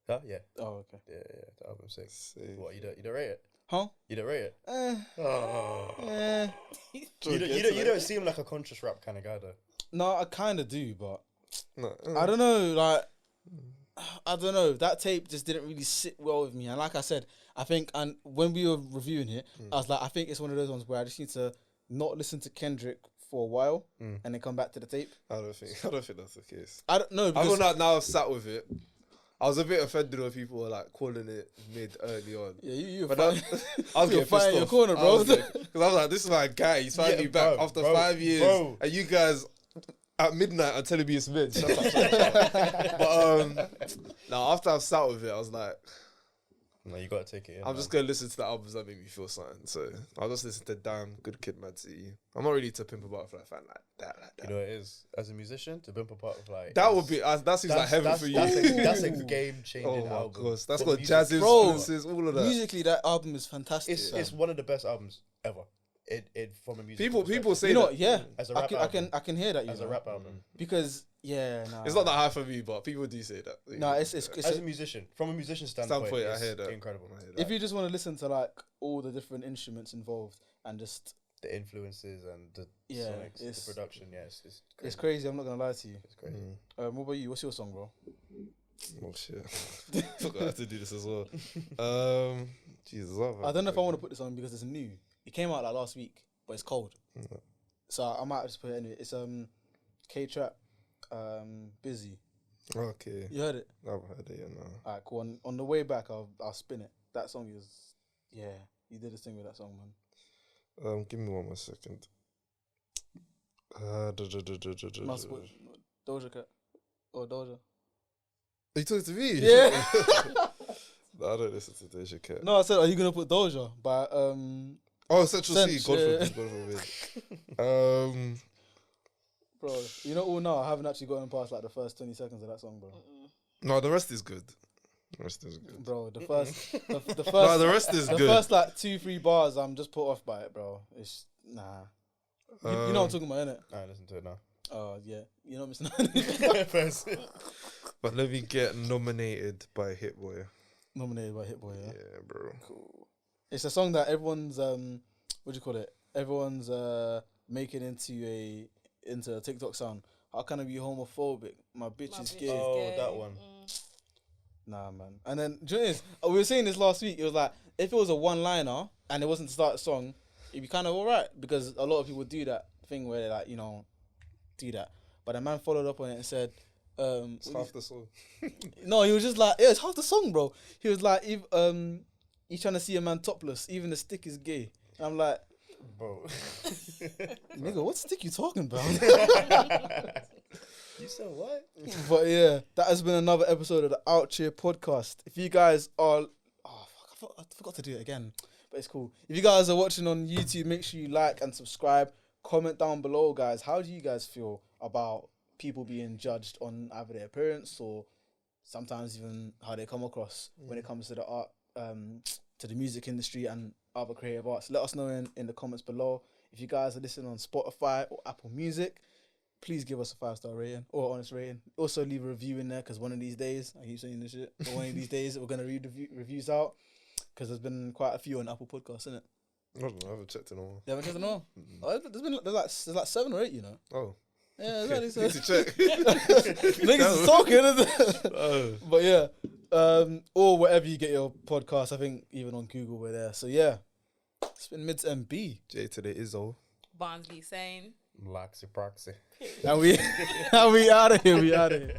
Huh? Yeah. Oh, okay. Yeah. The album's sick. Savior. What, you don't rate it? Huh? You don't rate it? Oh. You don't seem like a conscious rap kind of guy though. No, I kind of do, but No. I don't know. Like, I don't know. That tape just didn't really sit well with me. And like I said, I think, and when we were reviewing it, I was like, I think it's one of those ones where I just need to not listen to Kendrick for a while and then come back to the tape. I don't think that's the case. I don't know. I Because will now I've sat with it. I was a bit offended when people were like calling it mid early on. yeah, you're But fine. I was You're getting fine pissed in your off. corner, bro. Because I was like, this is my guy. He's finally Yeah, back bro, after bro, 5 years. bro. And you guys at midnight are telling me it's mid. Shut up. But now after I've sat with it, I was like, No, you gotta take it in. I'm just gonna listen to the albums that make me feel something. So I'll just listen to Damn, Good Kid, Mad City. I'm not really to Pimp a Butterfly fan like that. You know what it is? As a musician, to bump a part of like That would be that seems like heaven for you. That's a game changing Oh my album. gosh, that's For got music. jazz Bro, influences, all of that. musically, that album is fantastic. It's one of the best albums ever. It from a music. People say you know that. what? Yeah, As a I rap can, album. I can hear that. as a rap album. because nah. It's not that high for me, but people do say that. No, it's As a musician, from a musician standpoint, I it's hear that. incredible. I hear that. if you just want to listen to like all the different instruments involved and just The influences and the Yeah, sonics, it's- the production, it's crazy. it's crazy. I'm not gonna lie to you. It's crazy. What about you? What's your song, bro? Oh shit! Forgot I had to do this as well. Jesus, I don't know if I want to put this on because it's new. It came out like last week, but it's cold, so I might just put it anyway. It's K-Trap, Busy. Okay, You heard it? I've heard it. No. Alright, cool. On the way back, I'll spin it. That song is, you did this thing with that song, man. Give me 1 more second. Must put Doja Cat or Doja. Are you talking to me? Yeah. No, I don't listen to Doja Cat. No, I said, are you gonna put Doja by Oh, Central C. Cinch, God yeah. forbid. God forbid. Bro? You know, all now I haven't actually gotten past like the first 20 seconds of that song, bro. No, the rest is good. The rest is good. Bro, the first, the first, No, the rest is the good. first like 2-3 bars, I'm just put off by it, bro. It's nah. You know what I'm talking about, innit? I listen to it now. Oh yeah, you know, Mr. But let me get nominated by Hit Boy. Nominated by Hit Boy. Yeah. Yeah, bro. Cool. It's a song that everyone's what do you call it? Everyone's making into a TikTok sound. How can I be homophobic? My bitch is gay. Oh, that one. Nah, man. And then, do you know this? We were saying this last week. It was like, if it was a one-liner and it wasn't to start a song, it'd be kind of alright because a lot of people do that thing where they like, you know, do that. But the man followed up on it and said, It's half the song. no, he was just like, yeah, it's half the song, bro. He was like, if he's trying to see a man topless, even the stick is gay. And I'm like, Bro. nigga, what stick you talking about? You said what? But yeah, that has been another episode of the Out Cheer podcast. If you guys are, I forgot to do it again, but it's cool. If you guys are watching on YouTube, make sure you like and subscribe. Comment down below, guys. How do you guys feel about people being judged on either their appearance or sometimes even how they come across when it comes to the art, to the music industry and other creative arts? Let us know in the comments below. If you guys are listening on Spotify or Apple Music, please give us a 5-star rating or honest rating. Also leave a review in there because one of these days, I keep saying this shit, but one of these days we're going to read the reviews out because there's been quite a few on Apple Podcasts, isn't it? I don't know, I haven't checked in a while. You haven't checked them all? Oh, there's like 7 or 8, you know. Oh. Yeah, Okay. there's Need to check. niggas is talking, isn't it? Oh. But yeah, or wherever you get your podcast, I think even on Google we're there. So yeah, it's been Mids MB. J to the Izzo. Bonsslesane. Laxy proxy. And we out of here. We out of here.